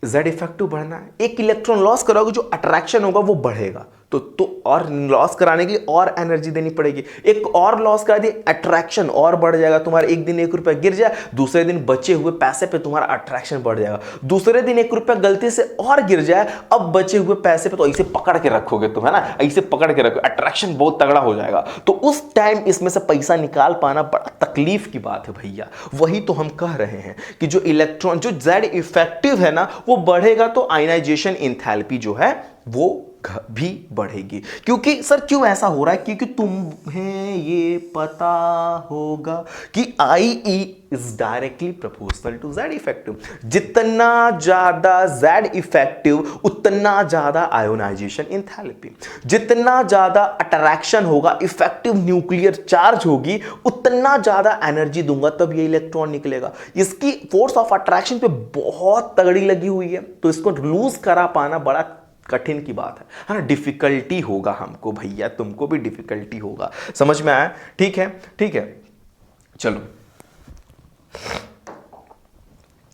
Z इफेक्टिव बढ़ना है। एक इलेक्ट्रॉन लॉस करोगे, जो अट्रैक्शन होगा वो बढ़ेगा, तो और लॉस कराने के लिए और एनर्जी देनी पड़ेगी। एक और लॉस करा दिए, अट्रैक्शन और बढ़ जाएगा, तुम्हारा एक दिन 1 रुपया गिर जाए, दूसरे दिन बचे हुए पैसे पे तुम्हारा अट्रैक्शन बढ़ जाएगा। दूसरे दिन 1 रुपया गलती से और गिर जाए, अब बचे हुए पैसे पे तो ऐसे पकड़ के रखोगे तुम, है ना, ऐसे पकड़ के रखो, अट्रैक्शन बहुत तगड़ा हो जाएगा। तो उस टाइम इसमें से पैसा निकाल पाना बड़ा तकलीफ की बात है भैया। वही तो हम कह रहे हैं कि जो इलेक्ट्रॉन, जो Z इफेक्टिव है ना, वो बढ़ेगा तो आयनाइजेशन एंथैल्पी जो है वो भी बढ़ेगी। क्योंकि सर क्यों ऐसा हो रहा है? क्योंकि तुम्हें ये पता होगा कि IE is directly proportional to Z effective. जितना ज्यादा Z इफेक्टिव उतना ज्यादा आयोनाइजेशन एंथैल्पी, जितना ज्यादा अट्रैक्शन होगा, इफेक्टिव न्यूक्लियर चार्ज होगी, उतना ज्यादा एनर्जी दूंगा तब ये इलेक्ट्रॉन निकलेगा। इसकी फोर्स ऑफ अट्रैक्शन पे बहुत तगड़ी लगी हुई है, तो इसको लूज करा पाना बड़ा कठिन की बात है ना, डिफिकल्टी होगा हमको भैया, तुमको भी डिफिकल्टी होगा, समझ में आया? ठीक है, ठीक है, चलो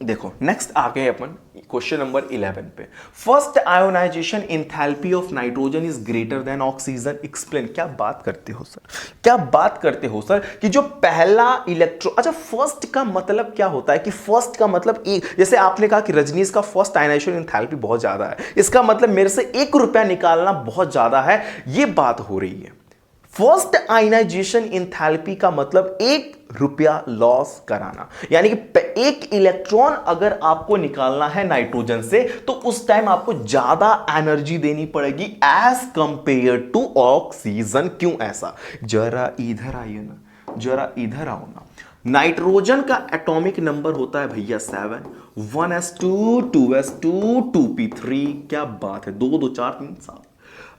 देखो नेक्स्ट आ गए अपन क्वेश्चन नंबर 11 पे। First ionization enthalpy of nitrogen is greater than oxygen, explain. क्या बात करते हो सर, क्या बात करते हो सर कि जो पहला इलेक्ट्रॉन, अच्छा फर्स्ट का मतलब क्या होता है कि फर्स्ट का मतलब एक, जैसे आपने कहा कि रजनीश का फर्स्ट आयोनाइजेशन इंथैल्पी बहुत ज्यादा है, इसका मतलब मेरे से 1 रुपया निकालना बहुत ज्यादा है, ये बात हो रही है। फर्स्ट आयनाइजेशन इंथैल्पी का मतलब 1 रुपया लॉस कराना, यानी कि 1 इलेक्ट्रॉन अगर आपको निकालना है नाइट्रोजन से तो उस टाइम आपको ज्यादा एनर्जी देनी पड़ेगी एज कंपेयर टू ऑक्सीजन। क्यों ऐसा? जरा इधर आइए ना, जरा इधर आओ ना। नाइट्रोजन का एटॉमिक नंबर होता है भैया 7, 1s2 2s2 2p3। क्या बात है, 2 2 4 3 7।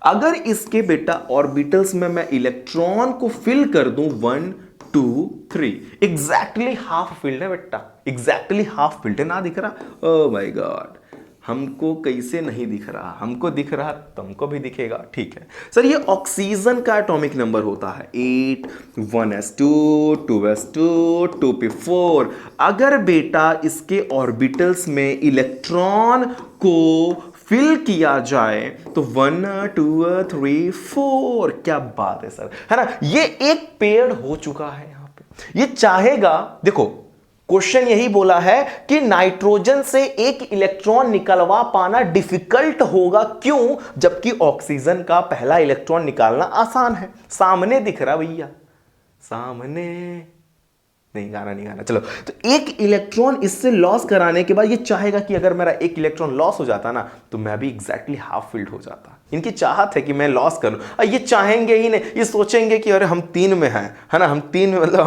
अगर इसके बेटा ऑर्बिटल्स में मैं इलेक्ट्रॉन को फिल कर दूं 1 2 3, एग्जैक्टली हाफ फिल्ड है बेटा, एग्जैक्टली हाफ फिल्ड है। ना दिख रहा? ओ माय गॉड, हमको कैसे नहीं दिख रहा? हमको दिख रहा, तुमको भी दिखेगा, ठीक है सर। ये ऑक्सीजन का एटॉमिक नंबर होता है 8, 1s2 2s2 2p4। अगर बेटा इसके ऑर्बिटल्स में इलेक्ट्रॉन को फिल किया जाए तो 1 2 3 4। क्या बात है सर, है ना? ये एक पेड़ हो चुका है यहां पे। ये चाहेगा, देखो क्वेश्चन यही बोला है कि नाइट्रोजन से 1 इलेक्ट्रॉन निकलवा पाना डिफिकल्ट होगा, क्यों? जबकि ऑक्सीजन का पहला इलेक्ट्रॉन निकालना आसान है। सामने दिख रहा भैया, सामने नहीं, गाना नहीं गाना, चलो। तो 1 इलेक्ट्रॉन इससे लॉस कराने के बाद ये चाहेगा कि अगर मेरा 1 इलेक्ट्रॉन लॉस हो जाता ना तो मैं भी एग्जैक्टली हाफ फिल्ड हो जाता। इनकी चाहत है कि मैं लॉस करूं, और ये चाहेंगे ही नहीं, ये सोचेंगे कि अरे हम 3 में हैं, है ना, हम 3 में, मतलब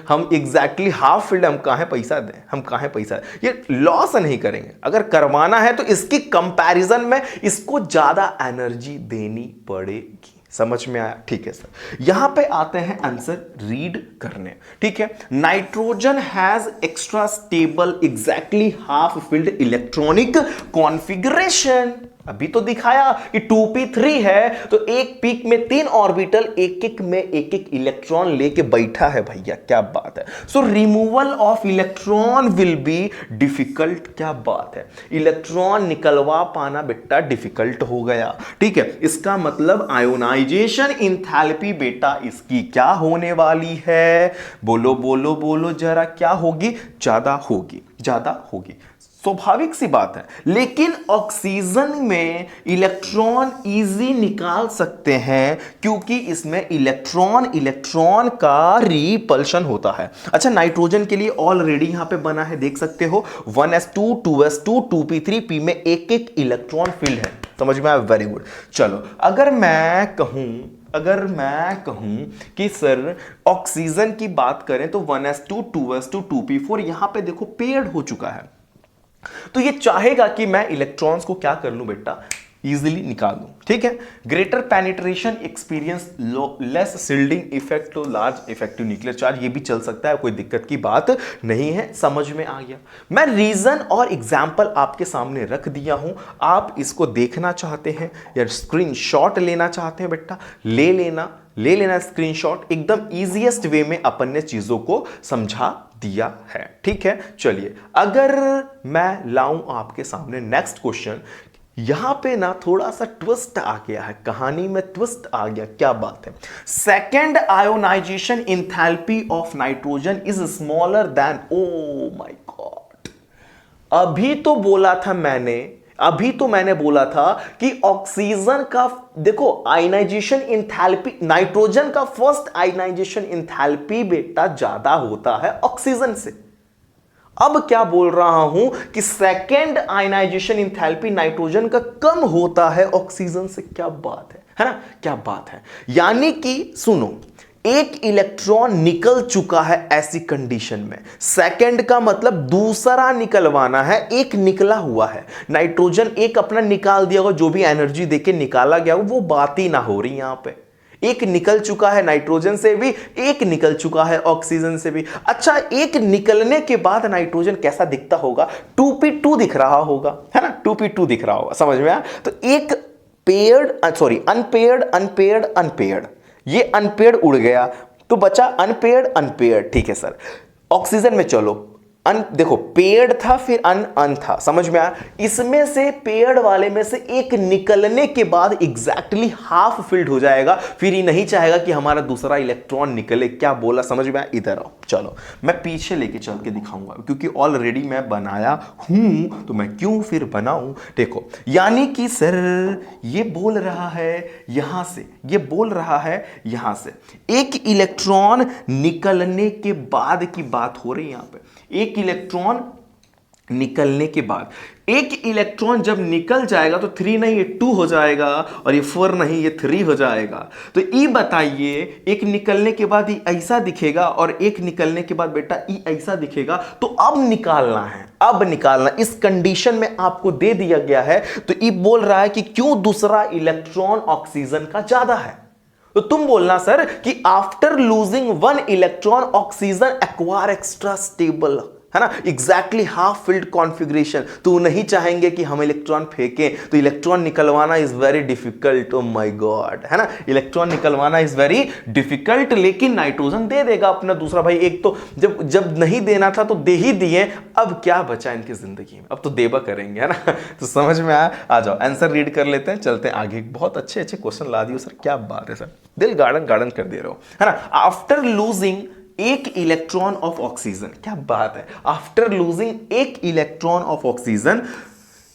हम एग्जैक्टली हाफ फील्ड, हम कहां पैसा दें, हम कहां पैसा दें। ये लॉस नहीं करेंगे। अगर करवाना है तो इसकी कंपैरिजन में इसको ज्यादा एनर्जी देनी पड़ेगी। समझ में आया? ठीक है सर। यहां पे आते हैं आंसर रीड करने, ठीक है। Nitrogen has extra stable exactly half field electronic configuration. अभी तो दिखाया कि 2p3 है तो एक पीक में 3 ऑर्बिटल, एक एक में एक एक इलेक्ट्रॉन लेके बैठा है भैया। क्या बात है। सो removal of electron will be difficult. क्या बात है, इलेक्ट्रॉन निकलवा पाना बेटा डिफिकल्ट हो गया, ठीक है। इसका मतलब आयोनाइजेशन इंथैल्पी बेटा इसकी क्या होने वाली है? बोलो बोलो बोलो जरा, क्या होगी? ज्यादा होगी, ज्यादा होगी, स्वाभाविक सी बात है। लेकिन ऑक्सीजन में इलेक्ट्रॉन इजी निकाल सकते हैं क्योंकि इसमें इलेक्ट्रॉन इलेक्ट्रॉन का रिपल्शन होता है। अच्छा, नाइट्रोजन के लिए ऑलरेडी यहां पे बना है, देख सकते हो 1s2 2s2 2p3, p में एक एक इलेक्ट्रॉन फिल्ड है। समझ में आया? Very good. चलो, अगर मैं कहूं कि सर ऑक्सीजन की बात करें तो 1s2 2s2 2p4, यहां पे देखो पेड़ हो चुका है, तो ये चाहेगा कि मैं इलेक्ट्रॉन्स को क्या कर लूं बेटा, इजीली निकाल दूं, ठीक है। Greater penetration experience, less shielding effect तो लार्ज इफेक्टिव न्यूक्लियर चार्ज, ये भी चल सकता है, कोई दिक्कत की बात नहीं है। समझ में आ गया? मैं रीजन और एग्जाम्पल आपके सामने रख दिया हूं, आप इसको देखना चाहते हैं या स्क्रीनशॉट लेना चाहते हैं बेटा, ले लेना स्क्रीनशॉट। एकदम इजीएस्ट वे में अपन ने चीजों को समझा दिया है, ठीक है। चलिए, अगर मैं लाऊं आपके सामने नेक्स्ट क्वेश्चन, यहां पे ना थोड़ा सा ट्विस्ट आ गया है, कहानी में ट्विस्ट आ गया। क्या बात है? Second ionization enthalpy of nitrogen is smaller than, O my god, अभी तो मैंने बोला था कि ऑक्सीजन का, देखो आयनाइजेशन इंथैल्पी, नाइट्रोजन का फर्स्ट आयनाइजेशन इंथैल्पी बेटा ज्यादा होता है ऑक्सीजन से। अब क्या बोल रहा हूं कि सेकेंड आयनाइजेशन इंथैल्पी नाइट्रोजन का कम होता है ऑक्सीजन से। क्या बात है ना? क्या बात है। यानी कि सुनो, एक इलेक्ट्रॉन निकल चुका है ऐसी कंडीशन में, सेकंड का मतलब दूसरा निकलवाना है, एक निकला हुआ है। नाइट्रोजन एक अपना निकाल दिया होगा, जो भी एनर्जी देके निकाला गया वो बात ही ना हो रही यहां पे। एक निकल चुका है नाइट्रोजन से भी, एक निकल चुका है ऑक्सीजन से भी। अच्छा, एक निकलने के बाद नाइट्रोजन कैसा दिखता होगा? 2p2 दिख रहा होगा, है ना, 2p2 दिख रहा होगा। समझ में आया? तो एक paired, sorry unpaired unpaired unpaired, ये अनपेयर्ड उड़ गया तो बचा अनपेयर्ड अनपेयर्ड। ठीक है सर, ऑक्सीजन में चलो, देखो पेयर्ड था फिर अन था, समझ में आया। इसमें से पेयर्ड वाले में से एक निकलने के बाद एग्जैक्टली हाफ फिल्ड हो जाएगा, फिर ये नहीं चाहेगा कि हमारा दूसरा इलेक्ट्रॉन निकले। क्या बोला, समझ में आया। इधर आओ, चलो मैं पीछे लेके चल के दिखाऊंगा, क्योंकि ऑलरेडी मैं बनाया हूं तो मैं क्यों फिर बनाऊं। देखो, यानी कि सर ये बोल रहा है यहां से, ये बोल रहा है यहां से, एक इलेक्ट्रॉन निकलने के बाद की बात हो रही है यहां पे। एक इलेक्ट्रॉन निकलने के बाद, एक इलेक्ट्रॉन जब निकल जाएगा तो 3 नहीं ये 2 हो जाएगा, और ये 4 नहीं ये 3 हो जाएगा। तो ई बताइए, एक निकलने के बाद ई ऐसा दिखेगा और एक निकलने के बाद बेटा ई ऐसा दिखेगा। तो अब निकालना है, अब निकालना, इस कंडीशन में आपको दे दिया गया है। तो ई बोल रहा है कि क्यों दूसरा इलेक्ट्रॉन ऑक्सीजन का ज्यादा है। तो तुम बोलना सर कि after losing 1 electron oxygen acquire extra stable, है ना, एग्जैक्टली हाफ फील्ड कॉन्फ़िगरेशन। तो नहीं चाहेंगे कि हम इलेक्ट्रॉन फेंकें, तो इलेक्ट्रॉन निकलवाना is very difficult. O my god, है ना, इलेक्ट्रॉन निकलवाना इज वेरी डिफिकल्ट। लेकिन नाइट्रोजन दे देगा अपना दूसरा भाई। एक तो जब नहीं देना था तो दे ही दिए, अब क्या बचा इनकी जिंदगी में, अब तो देवा करेंगे, है ना। तो समझ में आया। आ जाओ आंसर रीड कर लेते हैं, चलते हैं आगे। बहुत अच्छे अच्छे क्वेश्चन ला दिए सर, क्या बात है सर, दिल गार्डन गार्डन कर दे रहे हो, है ना। आफ्टर लूजिंग एक इलेक्ट्रॉन ऑफ ऑक्सीजन, क्या बात है, आफ्टर लूजिंग एक इलेक्ट्रॉन ऑफ ऑक्सीजन,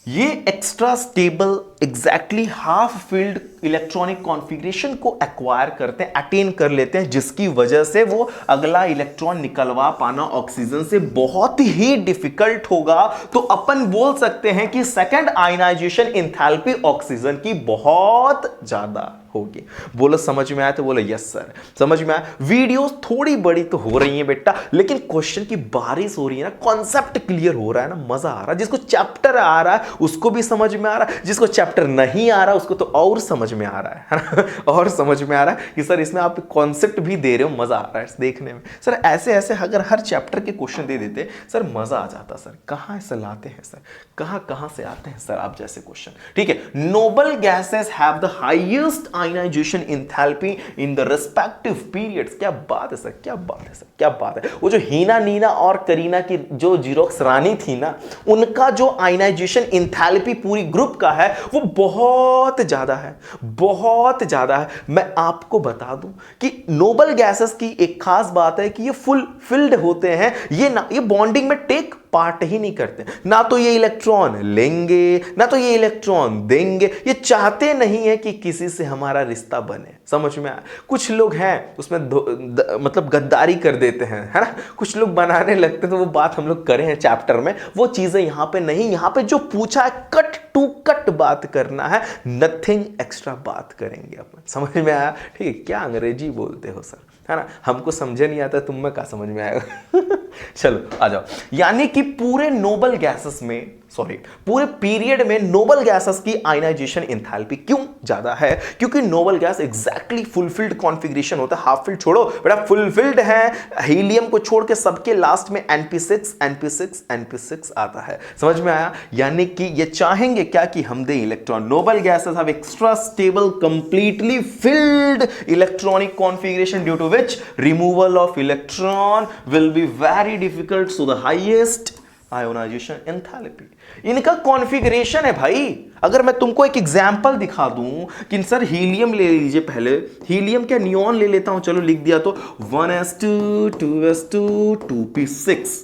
ये extra stable exactly half field electronic configuration को एक्वायर करते हैं, अटेन कर लेते हैं, जिसकी वजह से वो अगला इलेक्ट्रॉन निकलवा पाना ऑक्सीजन से बहुत ही डिफिकल्ट होगा। तो अपन बोल सकते हैं कि सेकंड आयनाइजेशन एंथैल्पी ऑक्सीजन की बहुत ज्यादा होगी। बोलो समझ में आया, तो बोलो यस सर समझ में आया। वीडियोस थोड़ी बड़ी तो हो रही है बेटा, लेकिन क्वेश्चन की बारिश हो रही है ना, कॉन्सेप्ट क्लियर हो रहा है ना, मजा आ रहा है। जिसको चैप्टर आ रहा है उसको भी समझ में आ रहा है, जिसको चैप्टर नहीं आ रहा उसको तो और समझ में आ रहा है ना। और समझ में आ रहा है कि सर इसमें आप कॉन्सेप्ट भी दे रहे हो, मजा आ रहा है देखने में। सर ऐसे ऐसे अगर हर चैप्टर के क्वेश्चन दे देते सर मजा आ जाता। सर कहां से लाते हैं सर, कहां से आते हैं सर आप जैसे क्वेश्चन। ठीक है, noble gases have the highest ionization enthalpy in the respective periods. क्या बात है सर, क्या बात है सर, क्या बात है। वो जो हीना नीना और करीना की जो जीरोक्स रानी थी ना, उनका जो आयनाइजेशन एंथैल्पी पूरी ग्रुप का है वो बहुत ज्यादा है, बहुत ज्यादा है। मैं आपको बता दूं कि नोबल गैसेस की एक खास बात है कि ये फुल फिल्ड होते हैं, ये बॉन्डिंग में टेक पार्ट ही नहीं करते। ना तो ये इलेक्ट्रॉन लेंगे ना तो ये इलेक्ट्रॉन देंगे, ये चाहते नहीं है कि किसी से हमारा रिश्ता बने। समझ में आया। कुछ लोग हैं उसमें मतलब गद्दारी कर देते हैं, है ना, कुछ लोग बनाने लगते हैं। तो वो बात हम लोग करें हैं चैप्टर में, वो चीजें यहां पे नहीं। यहां पे जो पूछा है कट टू कट बात करना है, नथिंग एक्स्ट्रा बात करेंगे अपन। समझ में आया। ठीक है, क्या अंग्रेजी बोलते हो सर, है ना, हमको समझे नहीं आता, तुम में क्या समझ में आएगा। चलो आ जाओ। यानी कि पूरे नोबल गैसेस में, सॉरी पूरे पीरियड में नोबल गैसेस की आयनाइजेशन एंथैल्पी क्यों ज्यादा है? क्योंकि noble gas exactly fulfilled configuration होता है। हाफ फिल्ड छोड़ो बेटा, फुलफिल्ड है। हीलियम को छोड़ के सबके लास्ट में np6 np6 np6 आता है। समझ में आया। यानी कि ये चाहेंगे क्या कि हम दे electron. Noble gases have extra stable completely filled electronic configuration due to which removal of electron will be very difficult, so the highest ionization enthalpy. इनका कॉन्फ़िगरेशन है भाई। अगर मैं तुमको एक एग्जांपल दिखा दूं कि सर हीलियम ले लीजिए, पहले हीलियम क्या नियॉन ले लेता हूं, चलो लिख दिया तो 1s2 2s2 2p6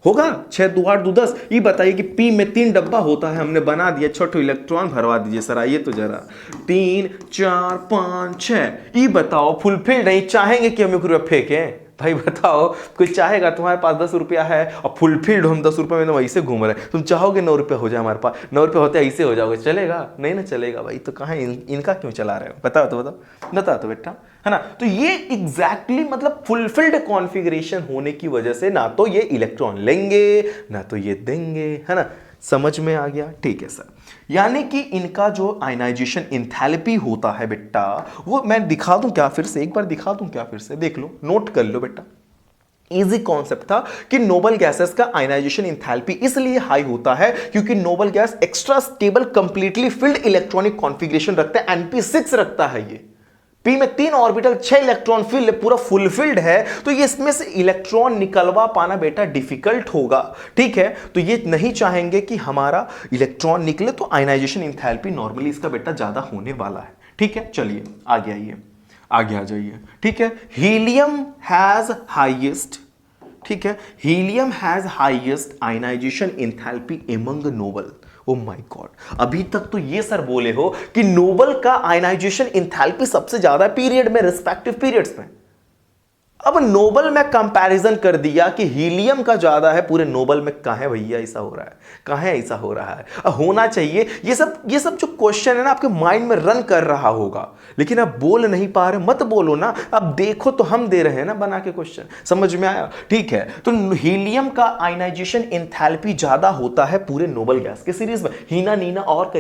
होगा। 6 2 8 2 10। ये बताइए कि पी में 3 डब्बा होता है, हमने बना दिया, छोटे इलेक्ट्रॉन भरवा दीजिए सर। आइए तो जरा 3 4 5 6। ये बताओ फुलफिल नहीं चाहेंगे कि हम 1 रुपया फेंकें? भाई बताओ, कोई चाहेगा? तुम्हारे पास 10 रुपया है और फुलफिल्ड हम 10 रुपये में तो वैसे घूम रहे हैं, तुम चाहोगे 9 रुपये हो जाए हमारे पास? 9 रुपये होते ऐसे हो जाओगे, चलेगा? नहीं ना चलेगा भाई। तो कहाँ इनका क्यों चला रहे हो? बताओ तो बताओ तो बेटा, है ना। तो ये एग्जैक्टली मतलब फुलफिल्ड कॉन्फ़िगरेशन होने की वजह से ना तो ये इलेक्ट्रॉन लेंगे ना तो ये देंगे, है ना। समझ में आ गया? ठीक है सर। यानी कि इनका जो आयनाइजेशन एंथैल्पी होता है बेटा, वो मैं दिखा दूं क्या फिर से, एक बार दिखा दूं क्या फिर से, देख लो, नोट कर लो बेटा। इजी कॉन्सेप्ट था कि नोबल गैसेस का आयनाइजेशन एंथैल्पी इसलिए हाई होता है क्योंकि noble gas extra stable completely filled electronic configuration रखता है, np6 रखता है। ये पी में 3 ऑर्बिटल 6 इलेक्ट्रॉन फिल पूरा फुलफिल्ड है, तो ये इसमें से इलेक्ट्रॉन निकलवा पाना बेटा डिफिकल्ट होगा, ठीक है। तो ये नहीं चाहेंगे कि हमारा इलेक्ट्रॉन निकले, तो आयनाइजेशन एंथैल्पी नॉर्मली इसका बेटा ज्यादा होने वाला है, ठीक है। चलिए आगे आइए, आगे आ जाइए, ठीक है। हीलियम हैज हाईएस्ट, ठीक है, helium has highest ionization enthalpy among noble. Oh my god, अभी तक तो ये सर बोले हो कि नोबल का आयनाइजेशन एंथैल्पी सबसे ज्यादा पीरियड में, रिस्पेक्टिव पीरियड्स में। अब नोबल में कंपैरिजन कर दिया कि हीलियम का ज्यादा है, पूरे नोबल में कहां है भैया ऐसा हो रहा है, कहां है ऐसा हो रहा है? होना चाहिए। ये सब जो क्वेश्चन है ना आपके माइंड में रन कर रहा होगा, लेकिन आप बोल नहीं पा रहे। मत बोलो ना, अब देखो तो हम दे रहे हैं ना बना के क्वेश्चन, समझ में आया? ठीक है, तो हीलियम का आयनाइजेशन एंथैल्पी ज्यादा होता है पूरे नोबल गैस के सीरीज में। हीना नीना और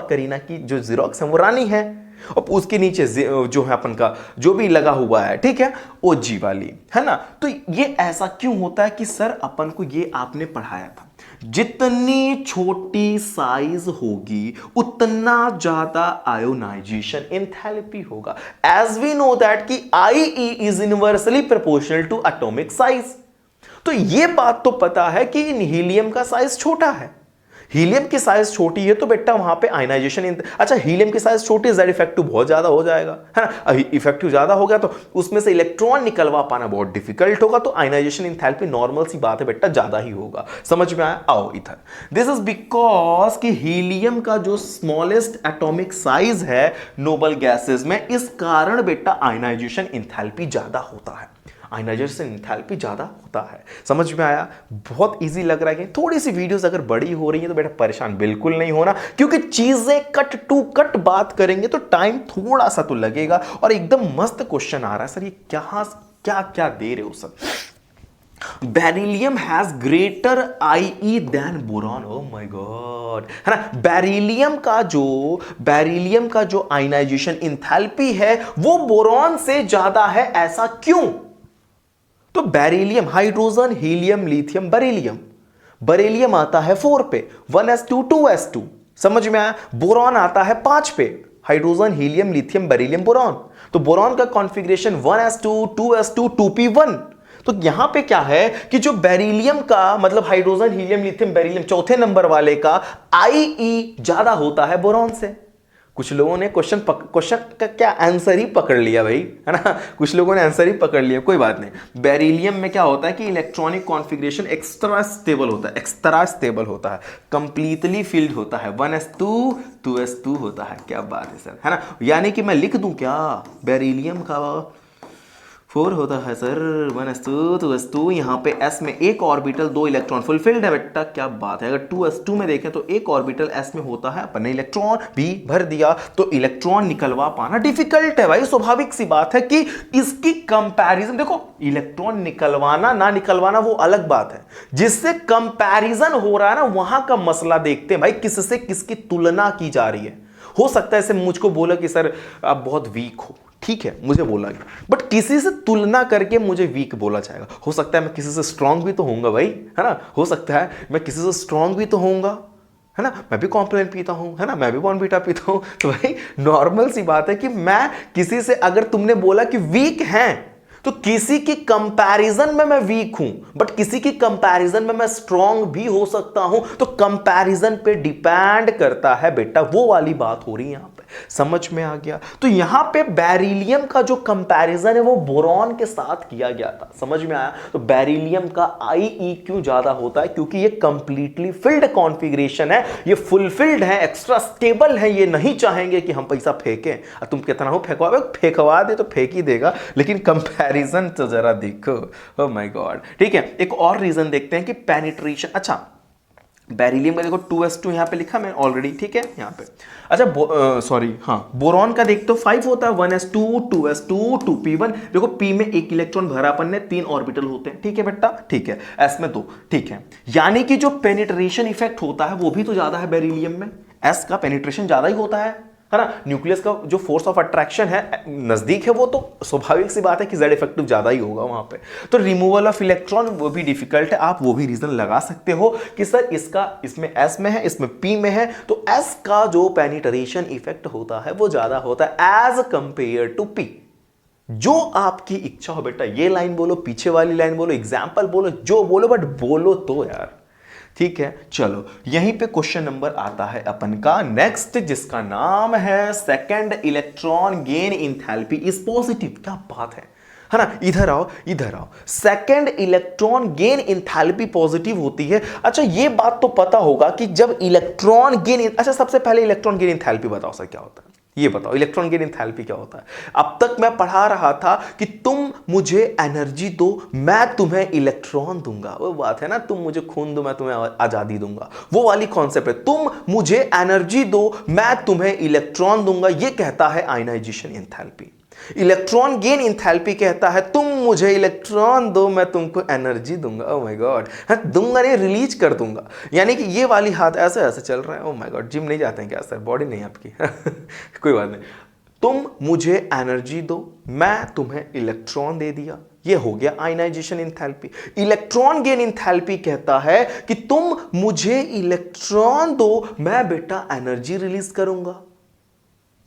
करीना की जो जीरोक्स है वो रानी है, और उसके नीचे जो है अपन का जो भी लगा हुआ है, ठीक है, ओजी वाली है ना। तो ये ऐसा क्यों होता है कि सर अपन को ये आपने पढ़ाया था, जितनी छोटी साइज होगी उतना ज्यादा आयोनाइजेशन एंथैल्पी होगा। एज वी नो दैट कि IE is inversely proportional to atomic size. तो ये बात तो पता है कि हीलियम का साइज छोटा है, हीलियम की साइज छोटी है, तो बेटा वहां पे आयनाइजेशन, अच्छा हीलियम की साइज छोटी है, जेड इफेक्टिव बहुत ज्यादा हो जाएगा, है ना। इफेक्टिव ज्यादा हो गया तो उसमें से इलेक्ट्रॉन निकलवा पाना बहुत डिफिकल्ट होगा, तो आयनाइजेशन एंथैल्पी नॉर्मल सी बात है बेटा, ज्यादा ही होगा। समझ में आया? आओ इधर, दिस इज बिकॉज कि हीलियम का जो स्मॉलेस्ट एटॉमिक साइज है नोबल गैसेस में, इस कारण बेटा आयनाइजेशन एंथैल्पी ज्यादा होता है, आयनाइजेशन एंथैल्पी ज्यादा होता है। समझ में आया? बहुत इजी लग रहा है कि थोड़ी सी वीडियोस अगर बड़ी हो रही है तो बेटा परेशान बिल्कुल नहीं होना, क्योंकि चीजें कट टू कट बात करेंगे तो टाइम थोड़ा सा तो लगेगा। और एकदम मस्त क्वेश्चन आ रहा है सर, ये क्या क्या दे रहे हो sir? Beryllium has greater IE than boron. Oh my god, है ना। बेरिलियम का जो आयनाइजेशन एंथैल्पी है वो बोरॉन से ज्यादा है, ऐसा क्यों? तो beryllium, hydrogen, helium, lithium, beryllium आता है 4 पे, 1s2 2s2। समझ में आया? बोरॉन आता है 5 पे, hydrogen, helium, lithium, beryllium, boron. तो बोरॉन का कॉन्फ़िगरेशन 1s2 2s2 2p1। तो यहां पे क्या है कि जो बेरिलियम का मतलब हाइड्रोजन, हीलियम, लिथियम, बेरिलियम चौथे नंबर वाले का IE ज्यादा होता है बोरॉन से। कुछ लोगों ने क्वेश्चन का क्या आंसर ही पकड़ लिया भाई, है ना। कुछ लोगों ने आंसर ही पकड़ लिया, कोई बात नहीं। बेरिलियम में क्या होता है कि इलेक्ट्रॉनिक कॉन्फ़िगरेशन एक्स्ट्रा स्टेबल होता है, कंप्लीटली फिल्ड होता है, 1s2 2s2 होता है। क्या बात है सर, है ना। यानी कि मैं लिख दूं क्या, बेरिलियम का 4 होता है सर, 1s2 2s2, यहाँ पे s में एक ऑर्बिटल 2 इलेक्ट्रॉन फुलफिल्ड है बेटा। क्या बात है। अगर 2s2 में देखें तो एक ऑर्बिटल s में होता है, अपन ने इलेक्ट्रॉन भी भर दिया, तो इलेक्ट्रॉन निकलवा पाना डिफिकल्ट है भाई। स्वाभाविक सी बात है कि इसकी कंपैरिजन, देखो इलेक्ट्रॉन निकलवाना ना निकलवाना वो अलग बात है, जिससे कंपैरिजन हो रहा है ना वहां का मसला देखते हैं भाई, किससे किसकी तुलना की जा रही है। हो सकता है ऐसे मुझको बोला कि सर आप बहुत वीक हो, ठीक है, मुझे बोला गया, बट किसी से तुलना करके मुझे वीक बोला जाएगा। हो सकता है मैं किसी से स्ट्रांग भी तो होऊंगा भाई, है ना। हो सकता है मैं किसी से स्ट्रांग भी तो होऊंगा, है ना। मैं भी कॉम्प्लेन पीता हूं, है ना, मैं भी बॉर्नवीटा पीता हूं। तो भाई नॉर्मल सी बात है कि मैं किसी से, अगर तुमने बोला कि वीक हैं, तो किसी की कंपैरिजन में मैं वीक हूं, बट किसी की कंपैरिजन में मैं स्ट्रांग भी हो सकता हूं। तो कंपैरिजन पे डिपेंड करता है बेटा, वो वाली बात हो रही है यहां पे। समझ में आ गया? तो यहां पे बेरिलियम का जो कंपैरिजन है वो बोरॉन के साथ किया गया था। समझ में आया? तो बेरिलियम का IE क्यों ज्यादा होता है? क्योंकि ये कंप्लीटली फिल्ड कॉन्फ़िगरेशन है, ये फुलफिल्ड है, एक्स्ट्रा स्टेबल है। ये नहीं चाहेंगे कि हम पैसा फेंकें, तुम कितना हो फेंकवा दे तो फेंक ही देगा, लेकिन कंपैरिजन तो जरा देखो। Oh my God. ठीक है, एक और रीजन देखते हैं कि पेनिट्रेशन। अच्छा, बेरिलियम का देखो 2s2 यहां पे लिखा मैंने ऑलरेडी, ठीक है, यहां पे। अच्छा सॉरी, हाँ, बोरॉन का देख तो 5 होता है, 1s2 2s2 2p1। देखो p में एक इलेक्ट्रॉन भरा अपन ने, 3 ऑर्बिटल होते हैं, ठीक है बेटा, ठीक है। s में 2, ठीक है। यानी कि जो पेनिट्रेशन इफेक्ट होता है वो भी तो ज्यादा है बेरिलियम में, s का पेनिट्रेशन ज्यादा ही होता है है ना। न्यूक्लियस का जो फोर्स ऑफ अट्रैक्शन है नजदीक है, वो तो स्वाभाविक सी बात है कि जेड इफेक्टिव ज्यादा ही होगा वहां पे। तो रिमूवल ऑफ इलेक्ट्रॉन वो भी डिफिकल्ट है, आप वो भी रीजन लगा सकते हो कि सर इसका इसमें एस में है, इसमें पी में है, तो एस का जो पेनिट्रेशन इफेक्ट होता है वो ज्यादा होता है एज कंपेयर टू पी। जो आपकी इच्छा हो बेटा, ये लाइन बोलो, पीछे वाली लाइन बोलो, एग्जाम्पल बोलो, जो बोलो, बट बोलो तो यार, ठीक है। चलो यहीं पे क्वेश्चन नंबर आता है अपन का नेक्स्ट, जिसका नाम है second electron gain enthalpy is positive. क्या बात है ना। इधर आओ, इधर आओ। Second electron gain enthalpy positive होती है। अच्छा ये बात तो पता होगा कि जब इलेक्ट्रॉन गेन, अच्छा सबसे पहले इलेक्ट्रॉन गेन इंथैल्पी बताओ सर क्या होता है, ये बताओ इलेक्ट्रॉन गेन इंथैल्पी क्या होता है। अब तक मैं पढ़ा रहा था कि तुम मुझे एनर्जी दो, मैं तुम्हें इलेक्ट्रॉन दूंगा, वो बात है ना, तुम मुझे खून दो मैं तुम्हें आजादी दूंगा, वो वाली कॉन्सेप्ट है। तुम मुझे एनर्जी दो, मैं तुम्हें इलेक्ट्रॉन दूंगा, ये कहता है ionization enthalpy. Electron gain enthalpy कहता है तुम मुझे इलेक्ट्रॉन दो, मैं तुमको एनर्जी दूंगा। ओह माय गॉड, दूंगा नहीं, रिलीज कर दूंगा। यानी कि ये वाली हाथ ऐसे ऐसे चल रहा है। ओह माय गॉड, जिम नहीं जाते हैं क्या सर, बॉडी नहीं आपकी कोई बात नहीं। तुम मुझे एनर्जी दो, मैं तुम्हें इलेक्ट्रॉन दे दिया, ये हो गया ionization enthalpy. Electron gain enthalpy कहता है कि तुम मुझे इलेक्ट्रॉन दो, मैं बेटा एनर्जी रिलीज करूंगा,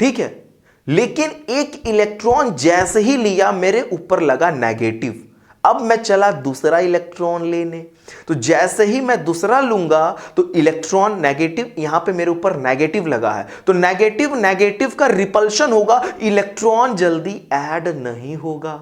ठीक है। लेकिन एक इलेक्ट्रॉन जैसे ही लिया मेरे ऊपर लगा नेगेटिव, अब मैं चला दूसरा इलेक्ट्रॉन लेने, तो जैसे ही मैं दूसरा लूंगा तो इलेक्ट्रॉन नेगेटिव, यहां पे मेरे ऊपर नेगेटिव लगा है, तो नेगेटिव नेगेटिव का रिपल्शन होगा, इलेक्ट्रॉन जल्दी ऐड नहीं होगा।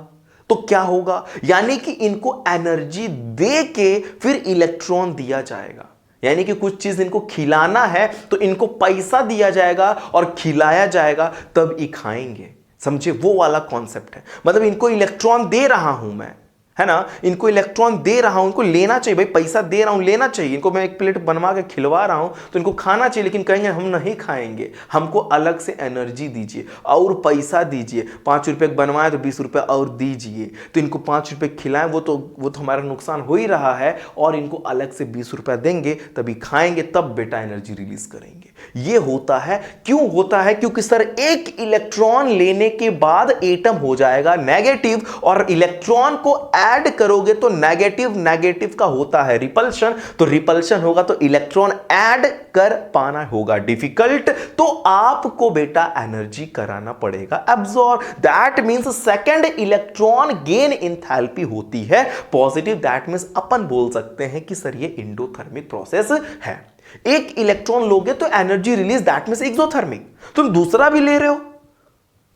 तो क्या होगा, यानी कि इनको एनर्जी दे के फिर इलेक्ट्रॉन दिया जाएगा। यानी कि कुछ चीज इनको खिलाना है तो इनको पैसा दिया जाएगा और खिलाया जाएगा, तब ये खाएंगे। समझे, वो वाला कॉन्सेप्ट है। मतलब इनको इलेक्ट्रॉन दे रहा हूं मैं, है ना, इनको इलेक्ट्रॉन दे रहा हूं, इनको लेना चाहिए भाई, पैसा दे रहा हूं, लेना चाहिए। इनको मैं एक प्लेट बनवा के खिलवा रहा हूं तो इनको खाना चाहिए, लेकिन कहेंगे हम नहीं खाएंगे, हमको अलग से एनर्जी दीजिए और पैसा दीजिए। 5 रुपए बनवाए तो 20 रुपए और दीजिए, तो इनको 5 रुपए खिलाएं, वो तो हमारा नुकसान हो ही रहा है, और इनको अलग से 20 रुपए देंगे तभी खाएंगे, तब बेटा एनर्जी रिलीज करेंगे। ये होता है। क्यों होता है, क्योंकि सर एक इलेक्ट्रॉन लेने के बाद एटम हो जाएगा नेगेटिव, और इलेक्ट्रॉन को ऐड करोगे तो नेगेटिव नेगेटिव का होता है रिपल्शन, तो रिपल्शन होगा तो इलेक्ट्रॉन ऐड कर पाना होगा डिफिकल्ट, तो आपको बेटा एनर्जी कराना पड़ेगा absorb. That means second electron gain enthalpy होती है पॉजिटिव। दैट मींस अपन बोल सकते हैं कि सर ये एंडोथर्मिक प्रोसेस है। एक इलेक्ट्रॉन लोगे तो energy release, that means exothermic. तुम दूसरा भी ले रहे हो,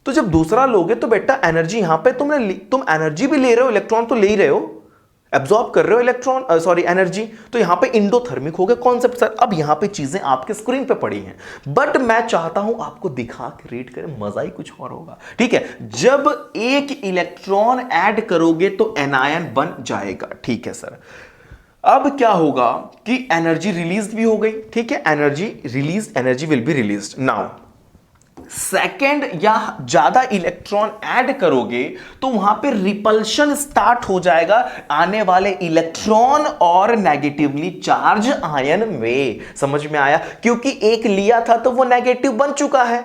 तो जब दूसरा लोगे तो बेटा एनर्जी यहां पे तुम एनर्जी भी ले रहे हो, इलेक्ट्रॉन तो ले ही रहे हो, एब्जॉर्ब कर रहे हो इलेक्ट्रॉन, सॉरी एनर्जी, तो यहां पे इंडोथर्मिक हो गया कॉन्सेप्ट। सर अब यहां पे चीजें आपके स्क्रीन पे पड़ी हैं, बट मैं चाहता हूं आपको दिखा के रीड करें, मजा ही कुछ और होगा, ठीक है। जब एक इलेक्ट्रॉन ऐड करोगे तो एनायन बन जाएगा, ठीक है सर। अब क्या होगा कि एनर्जी रिलीज भी हो गई, ठीक है, energy release, energy will be released. Now second या ज्यादा इलेक्ट्रॉन ऐड करोगे तो वहां पे रिपल्शन स्टार्ट हो जाएगा आने वाले इलेक्ट्रॉन और नेगेटिवली चार्ज आयन में। समझ में आया, क्योंकि एक लिया था तो वो नेगेटिव बन चुका है,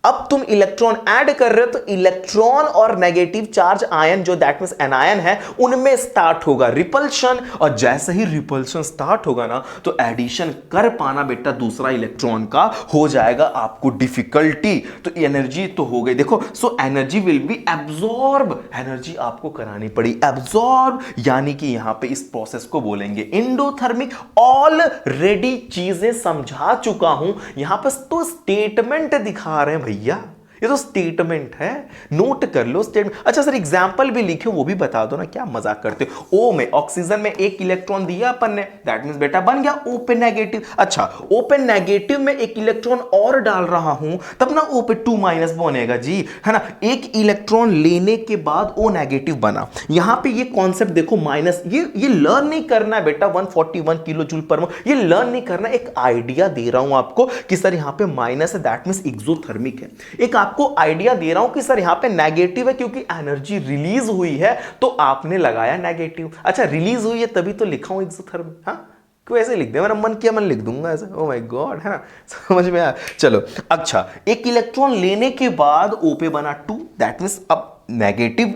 अब तुम इलेक्ट्रॉन ऐड कर रहे हो तो इलेक्ट्रॉन और नेगेटिव चार्ज आयन जो दैट मींस एनायन है उनमें स्टार्ट होगा रिपल्शन, और जैसे ही रिपल्शन स्टार्ट होगा ना तो एडिशन कर पाना बेटा दूसरा इलेक्ट्रॉन का हो जाएगा आपको डिफिकल्टी। तो एनर्जी तो हो गई, देखो, so energy will be absorb, energy आपको करानी पड़ी एब्जॉर्ब, यानी कि यहां पे इस प्रोसेस को बोलेंगे एंडोथर्मिक। ऑलरेडी चीजें समझा चुका हूं, यहां पर तो स्टेटमेंट दिखा रहे हैं भैया, ये तो स्टेटमेंट है, नोट कर लो स्टेटमेंट। अच्छा सर एग्जांपल भी लिखे वो भी बता दो ना, क्या मजाक करते हो। ओ में ऑक्सीजन में एक इलेक्ट्रॉन दिया अपन ने, दैट मींस बेटा बन गया ओपन नेगेटिव। अच्छा ओपन नेगेटिव में एक इलेक्ट्रॉन और डाल रहा हूं तब ना ओ पे 2- बनेगा जी, है ना। एक इलेक्ट्रॉन लेने के बाद ओ नेगेटिव बना, यहां पे ये कॉन्सेप्ट देखो माइनस, ये लर्न नहीं करना है बेटा 141 किलो जूल पर मोल, ये लर्न नहीं करना, एक आइडिया दे रहा हूं आपको कि सर यहां पे माइनस है, दैट मींस एक्सोथर्मिक है। एक आपको आइडिया दे रहा हूं कि सर यहां पे नेगेटिव है क्योंकि एनर्जी रिलीज हुई है तो आपने लगाया नेगेटिव। अच्छा रिलीज हुई है तभी तो लिखा हूं एक्सोथर्मिक, हाँ क्यों ऐसे लिख दे, मेरा मन किया मन लिख दूंगा ऐसे, ओ माय गॉड, है ना, समझ में आया। चलो अच्छा, एक इलेक्ट्रॉन लेने के बाद O पे बना 2, दैट मींस अब नेगेटिव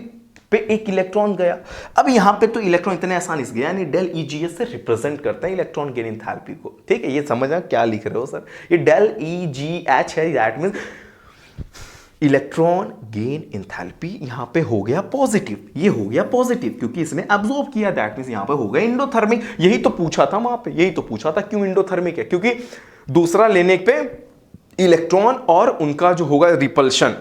पे एक इलेक्ट्रॉन गया। अब यहां पे तो इलेक्ट्रॉन इतने आसानी से गया, यानी डेल EGS से रिप्रेजेंट करता है इलेक्ट्रॉन गेन एंथैल्पी को, ठीक है। ये समझना क्या लिख रहे हो सर, ये डेल EGH है, that means electron gain enthalpy यहां पे हो गया पॉजिटिव, ये हो गया पॉजिटिव क्योंकि इसने अब्सॉर्ब किया, दैट मींस यहां पे हो गया एंडोथर्मिक। यही तो पूछा था वहां पे, यही तो पूछा था क्यों एंडोथर्मिक है, क्योंकि दूसरा लेने पे इलेक्ट्रॉन और उनका जो होगा रिपल्शन,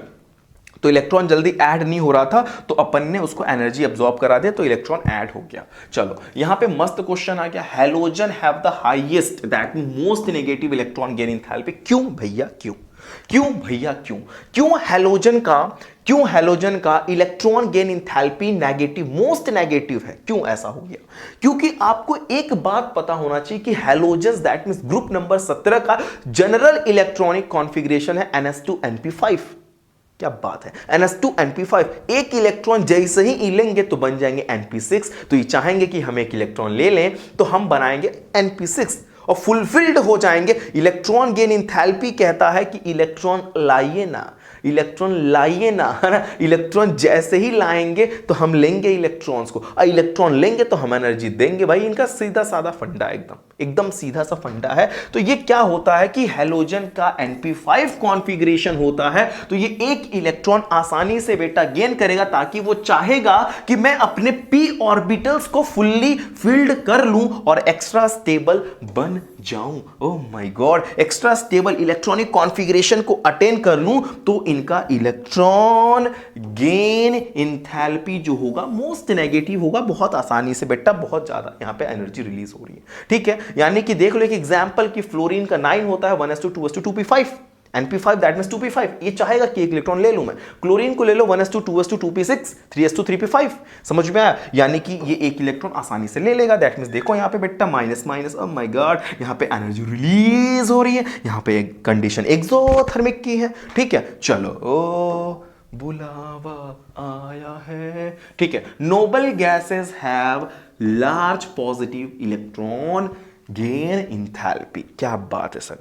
तो इलेक्ट्रॉन जल्दी ऐड नहीं हो रहा था, तो अपन ने उसको एनर्जी अब्सॉर्ब करा दिया, तो इलेक्ट्रॉन ऐड हो गया। चलो यहां पे मस्त क्वेश्चन आ गया, halogen have the highest that means most negative electron gain enthalpy. क्यों भैया क्यों, क्यों भैया क्यों, क्यों हैलोजन का electron gain enthalpy negative, most negative है, क्यों ऐसा हो गया? क्योंकि आपको एक बात पता होना चाहिए कि halogens that means group number 17 का जनरल इलेक्ट्रॉनिक कॉन्फ़िगरेशन है NS2np5। क्या बात है, NS2np5, एक इलेक्ट्रॉन जैसे ही लेंगे तो बन जाएंगे np6, तो ये चाहेंगे कि हम एक इलेक्ट्रॉन ले लें तो हम बनाएंगे np6 और फुलफिल्ड हो जाएंगे। इलेक्ट्रॉन गेन एंथैल्पी कहता है कि इलेक्ट्रॉन लाइए ना, इलेक्ट्रॉन लाइए ना, है ना, इलेक्ट्रॉन जैसे ही लाएंगे तो हम लेंगे इलेक्ट्रॉन्स को, और इलेक्ट्रॉन लेंगे तो हम एनर्जी देंगे। भाई इनका सीधा साधा फंडा, एकदम सीधा सा फंडा है। तो ये क्या होता है कि हैलोजन का np5 कॉन्फ़िगरेशन होता है, तो ये एक इलेक्ट्रॉन आसानी से बेटा गेन करेगा, ताकि वो चाहेगा कि मैं अपने p ऑर्बिटल्स को फुल्ली फिल्ड कर लूं और एक्स्ट्रा स्टेबल बन जाऊं। Oh my God, extra stable electronic configuration को अटेन कर लूं तो इनका इलेक्ट्रॉन गेन एंथैल्पी जो होगा मोस्ट नेगेटिव होगा, बहुत आसानी से बेटा, बहुत ज्यादा यहां पे एनर्जी रिलीज हो रही है, ठीक है। यानी कि देख लो एक एग्जांपल कि फ्लोरीन का 9 होता है 1s2 np5 that means 2p5, ये चाहेगा कि एक इलेक्ट्रॉन ले लूं मैं। क्लोरीन को ले लो 1s2 2p6 3s2 समझ में आया, यानी कि ये एक इलेक्ट्रॉन आसानी से ले लेगा, दैट मींस देखो यहां पे बेटा minus minus, oh my God, यहां पे एनर्जी रिलीज हो रही है, यहां पे एक कंडीशन एक्सोथर्मिक की है, ठीक है। चलो ओ बुलावा आया है, ठीक है। Noble gases have large positive electron gain enthalpy. क्या बात है सर,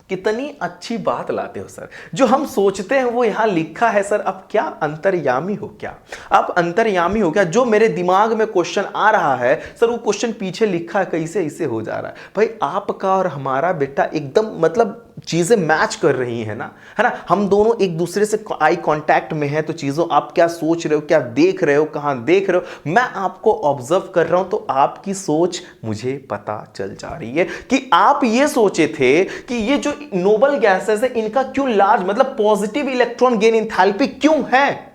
कितनी अच्छी बात लाते हो सर, जो हम सोचते हैं वो यहां लिखा है सर। अब क्या अंतर्यामी हो, क्या आप अंतर्यामी हो क्या? जो मेरे दिमाग में क्वेश्चन आ रहा है सर, वो क्वेश्चन पीछे लिखा है, कैसे इसे हो जा रहा है? भाई आपका और हमारा बेटा एकदम मतलब चीजें मैच कर रही है ना, है ना, हम दोनों एक दूसरे से आई कांटेक्ट में है, तो चीजों आप क्या सोच रहे हो, क्या देख रहे हो, कहां देख रहे हो, मैं आपको ऑब्जर्व कर रहा हूं, तो आपकी सोच मुझे पता चल जा रही है कि आप ये सोचे थे कि ये जो नोबल गैसेस है इनका क्यों लार्ज मतलब पॉजिटिव इलेक्ट्रॉन गेन एंथैल्पी क्यों है।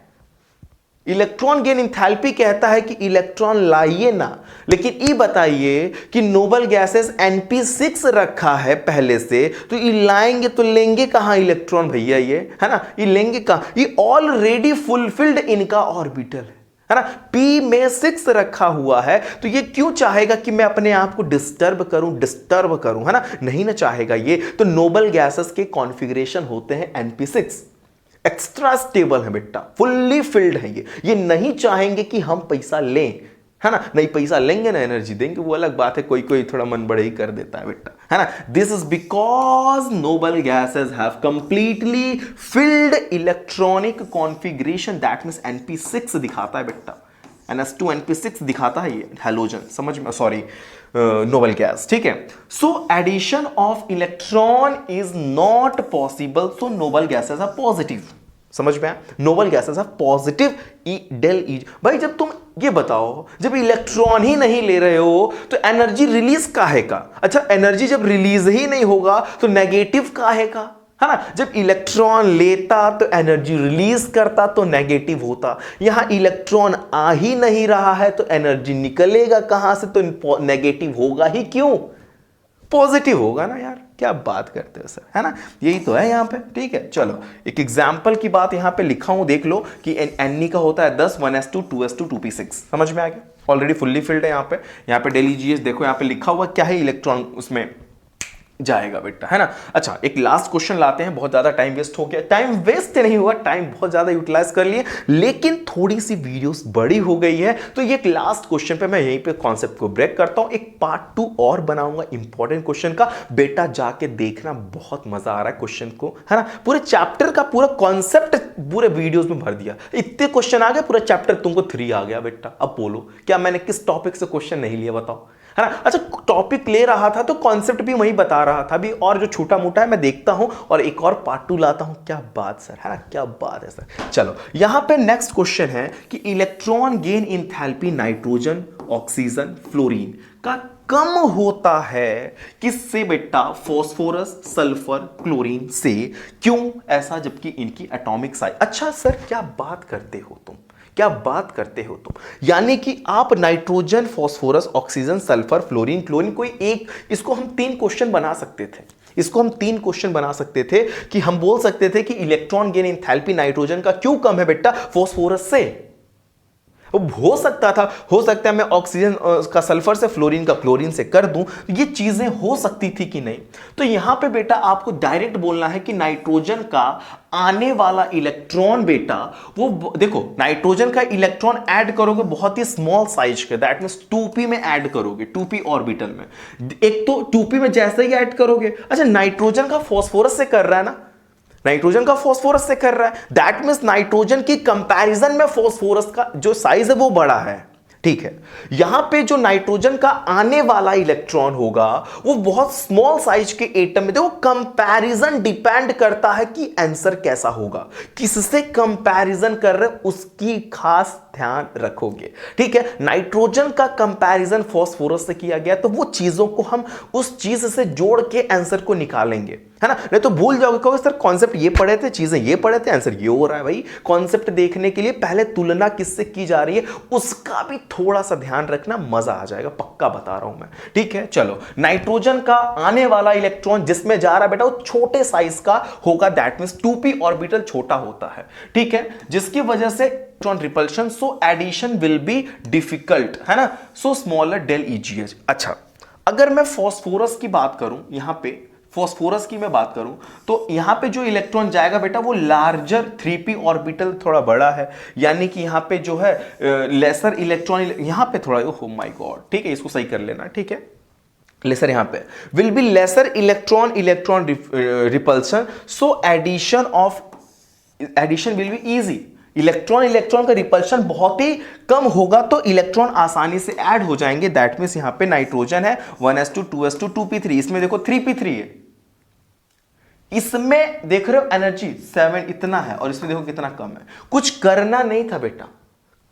इलेक्ट्रॉन गेन एंथैल्पी कहता है कि इलेक्ट्रॉन लाइए ना, लेकिन ये बताइए कि नोबल गैसेस np6 रखा है पहले से, तो ये लाएंगे तो लेंगे कहां इलेक्ट्रॉन भैया, ये है ना, ये लेंगे कहां, ये ऑलरेडी फुलफिल्ड इनका ऑर्बिटल है ना, p में 6 रखा हुआ है, तो ये क्यों चाहेगा कि मैं अपने आप को डिस्टर्ब करूं, है ना, नहीं ना चाहेगा ये। तो नोबल गैसेस के कॉन्फ़िगरेशन होते हैं np6, एक्स्ट्रा स्टेबल है बेटा, फुल्ली फिल्ड है ये नहीं चाहेंगे कि हम पैसा लें, है ना, नहीं पैसा लेंगे ना एनर्जी देंगे, वो अलग बात है, कोई कोई थोड़ा मन बड़े ही कर देता है बेटा, है ना। This is because Nobel gases have completely filled electronic configuration, that means np6 दिखाता है बेटा, NS2np6 दिखाता है ये हैलोजन, समझ में, सॉरी नोबल गैस, ठीक है। So addition of electron is not possible, so noble gases are positive, समझ में आया, noble gases are positive del E. भाई जब तुम ये बताओ, जब इलेक्ट्रॉन ही नहीं ले रहे हो तो एनर्जी रिलीज काहे का, अच्छा एनर्जी जब रिलीज ही नहीं होगा तो नेगेटिव काहे का, है ना, जब इलेक्ट्रॉन लेता तो एनर्जी रिलीज करता तो नेगेटिव होता, यहां इलेक्ट्रॉन आ ही नहीं रहा है तो एनर्जी निकलेगा कहां से, तो नेगेटिव होगा ही क्यों, पॉजिटिव होगा ना यार, क्या बात करते हो सर, है ना, यही तो है यहां पे, ठीक है। चलो एक एग्जांपल की बात यहां पे लिखा हूं, देख लो कि Ne का होता है 10 1s2 2s2 2p6, समझ में आ गया, ऑलरेडी फुल्ली फिल्ड है यहां पे डेल EGS देखो यहां पे लिखा हुआ क्या है, इलेक्ट्रॉन उसमें जाएगा बेटा, है ना। अच्छा, एक लास्ट क्वेश्चन लाते हैं, बहुत ज्यादा टाइम वेस्ट हो गया। टाइम वेस्ट नहीं हुआ, टाइम बहुत ज्यादा यूटिलाइज कर लिए, लेकिन थोड़ी सी वीडियोस बड़ी हो गई है, तो ये एक लास्ट क्वेश्चन पे मैं यहीं पे कॉन्सेप्ट को ब्रेक करता हूं। एक पार्ट 2 और बनाऊंगा इंपॉर्टेंट क्वेश्चन का, बेटा जाके देखना, बहुत मजा आ रहा है क्वेश्चन को, है ना। पूरे चैप्टर का पूरा कॉन्सेप्ट पूरे वीडियोस में भर दिया, इतने क्वेश्चन आ गए, पूरा चैप्टर तुमको 3 आ गया बेटा। अब बोलो क्या मैंने किस टॉपिक से क्वेश्चन नहीं लिया, बताओ, है ना। अच्छा, टॉपिक ले रहा था तो कॉन्सेप्ट भी वही बता रहा था भी, और जो छोटा मोटा है मैं देखता हूं और एक और पार्ट 2 लाता हूं। क्या बात सर, है ना, क्या बात है सर। चलो यहां पे नेक्स्ट क्वेश्चन है कि electron gain enthalpy nitrogen, oxygen, fluorine का कम होता है किससे बेटा? फास्फोरस, सल्फर, क्लोरीन से। क्यों ऐसा, जबकि इनकी एटॉमिक साइज। अच्छा सर, क्या बात करते हो तुम, क्या बात करते हो तुम, यानी कि आप nitrogen, phosphorus, oxygen, sulphur, fluorine, chlorine, कोई एक, इसको हम 3 क्वेश्चन बना सकते थे। इसको हम 3 क्वेश्चन बना सकते थे कि हम बोल सकते थे कि इलेक्ट्रॉन गेन एंथैल्पी नाइट्रोजन का क्यों कम है बेटा? फास्फोरस से। हो सकता था, हो सकता है मैं ऑक्सीजन का सल्फर से, फ्लोरीन का क्लोरीन से कर दूं, ये चीजें हो सकती थी कि नहीं। तो यहां पे बेटा आपको डायरेक्ट बोलना है कि नाइट्रोजन का आने वाला इलेक्ट्रॉन बेटा, वो देखो, नाइट्रोजन का इलेक्ट्रॉन ऐड करोगे बहुत ही स्मॉल साइज के, दैट मींस 2p में ऐड करोगे, 2p ऑर्बिटल में। एक तो 2p में जैसे ही ऐड करोगे, अच्छा नाइट्रोजन का फास्फोरस से कर रहा है ना, नाइट्रोजन का फास्फोरस से कर रहा है, दैट मींस नाइट्रोजन की कंपैरिजन में फास्फोरस का जो साइज है वो बड़ा है, ठीक है। यहां पे जो नाइट्रोजन का आने वाला इलेक्ट्रॉन होगा वो बहुत स्मॉल साइज के एटम में, देखो कंपैरिजन डिपेंड करता है कि आंसर कैसा होगा, किससे कंपैरिजन कर रहे उसकी खास ध्यान रखोगे, ठीक है। नाइट्रोजन का कंपैरिजन फास्फोरस से किया गया, तो वो चीजों को हम उस चीज से जोड़ के आंसर को निकालेंगे, है ना। नहीं तो भूल जाओगे, कहोगे सर कॉन्सेप्ट ये पढ़े थे, चीजें ये पढ़े थे, आंसर ये हो रहा है। भाई कॉन्सेप्ट देखने के लिए पहले तुलना किससे की जा रही है उसका भी थोड़ा सा ध्यान रखना, मजा आ जाएगा, पक्का बता रहा हूं मैं, ठीक है। चलो, नाइट्रोजन का आने वाला इलेक्ट्रॉन जिसमें जा रहा है बेटा वो छोटे साइज का होगा, दैट मींस 2p ऑर्बिटल छोटा होता है, ठीक है, जिसकी वजह से electron repulsion, so addition will be difficult, है ना, सो स्मॉलर डेल EGH। अच्छा, अगर मैं फास्फोरस की बात करूं, यहां पे फास्फोरस की मैं बात करूं, तो यहां पे जो इलेक्ट्रॉन जाएगा बेटा वो लार्जर 3p ऑर्बिटल थोड़ा बड़ा है, यानी कि यहां पे जो है लेसर इलेक्ट्रॉन, यहां पे थोड़ा, ओह माय गॉड, ठीक है, इसको सही कर लेना, ठीक है। लेसर यहां पे will be lesser electron repulsion, so addition will be easy. Electron का रिपल्शन बहुत ही कम होगा, तो इलेक्ट्रॉन आसानी से ऐड हो जाएंगे, दैट मींस यहां पे नाइट्रोजन है 1s2 2s2 2p3, इसमें देखो 3p3 है, इसमें देख रहे हो एनर्जी 7 इतना है, और इसमें देखो कितना कम है। कुछ करना नहीं था बेटा,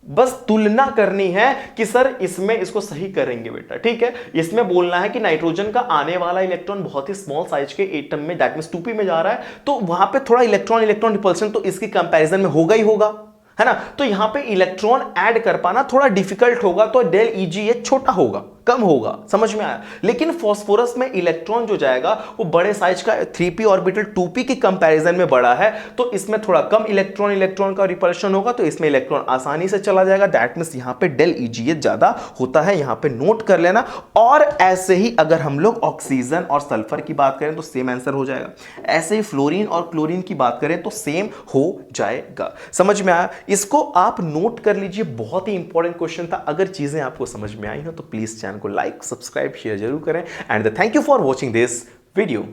बस तुलना करनी है कि सर इसमें इसको सही करेंगे बेटा, ठीक है। इसमें बोलना है कि नाइट्रोजन का आने वाला इलेक्ट्रॉन बहुत ही स्मॉल साइज के एटम में, दैट मींस 2p में जा रहा है, तो वहां पे थोड़ा इलेक्ट्रॉन रिपल्शन तो इसकी कंपैरिजन में होगा ही होगा, है ना। तो यहां पे इलेक्ट्रॉन ऐड कर पाना थोड़ा डिफिकल्ट होगा, तो डेल EGH छोटा होगा, कम होगा, समझ में आया। लेकिन फास्फोरस में इलेक्ट्रॉन जो जाएगा वो बड़े साइज का 3p ऑर्बिटल 2p की कंपैरिजन में बड़ा है, तो इसमें थोड़ा कम इलेक्ट्रॉन का रिपल्शन होगा, तो इसमें इलेक्ट्रॉन आसानी से चला जाएगा, दैट मींस यहां पे डेल EGH ज्यादा होता है, यहां पे नोट कर लेना। और ऐसे ही अगर हम लोग ऑक्सीजन और सल्फर की बात करें तो सेम आंसर हो जाएगा, ऐसे ही फ्लोरीन और क्लोरीन की बात करें तो सेम हो जाएगा, समझ में आया। इसको आप नोट कर लीजिए, बहुत ही इंपॉर्टेंट क्वेश्चन था। अगर चीजें आपको समझ में आई हो तो प्लीज चैनल को लाइक, सब्सक्राइब, शेयर जरूर करें, and thank you for watching this video.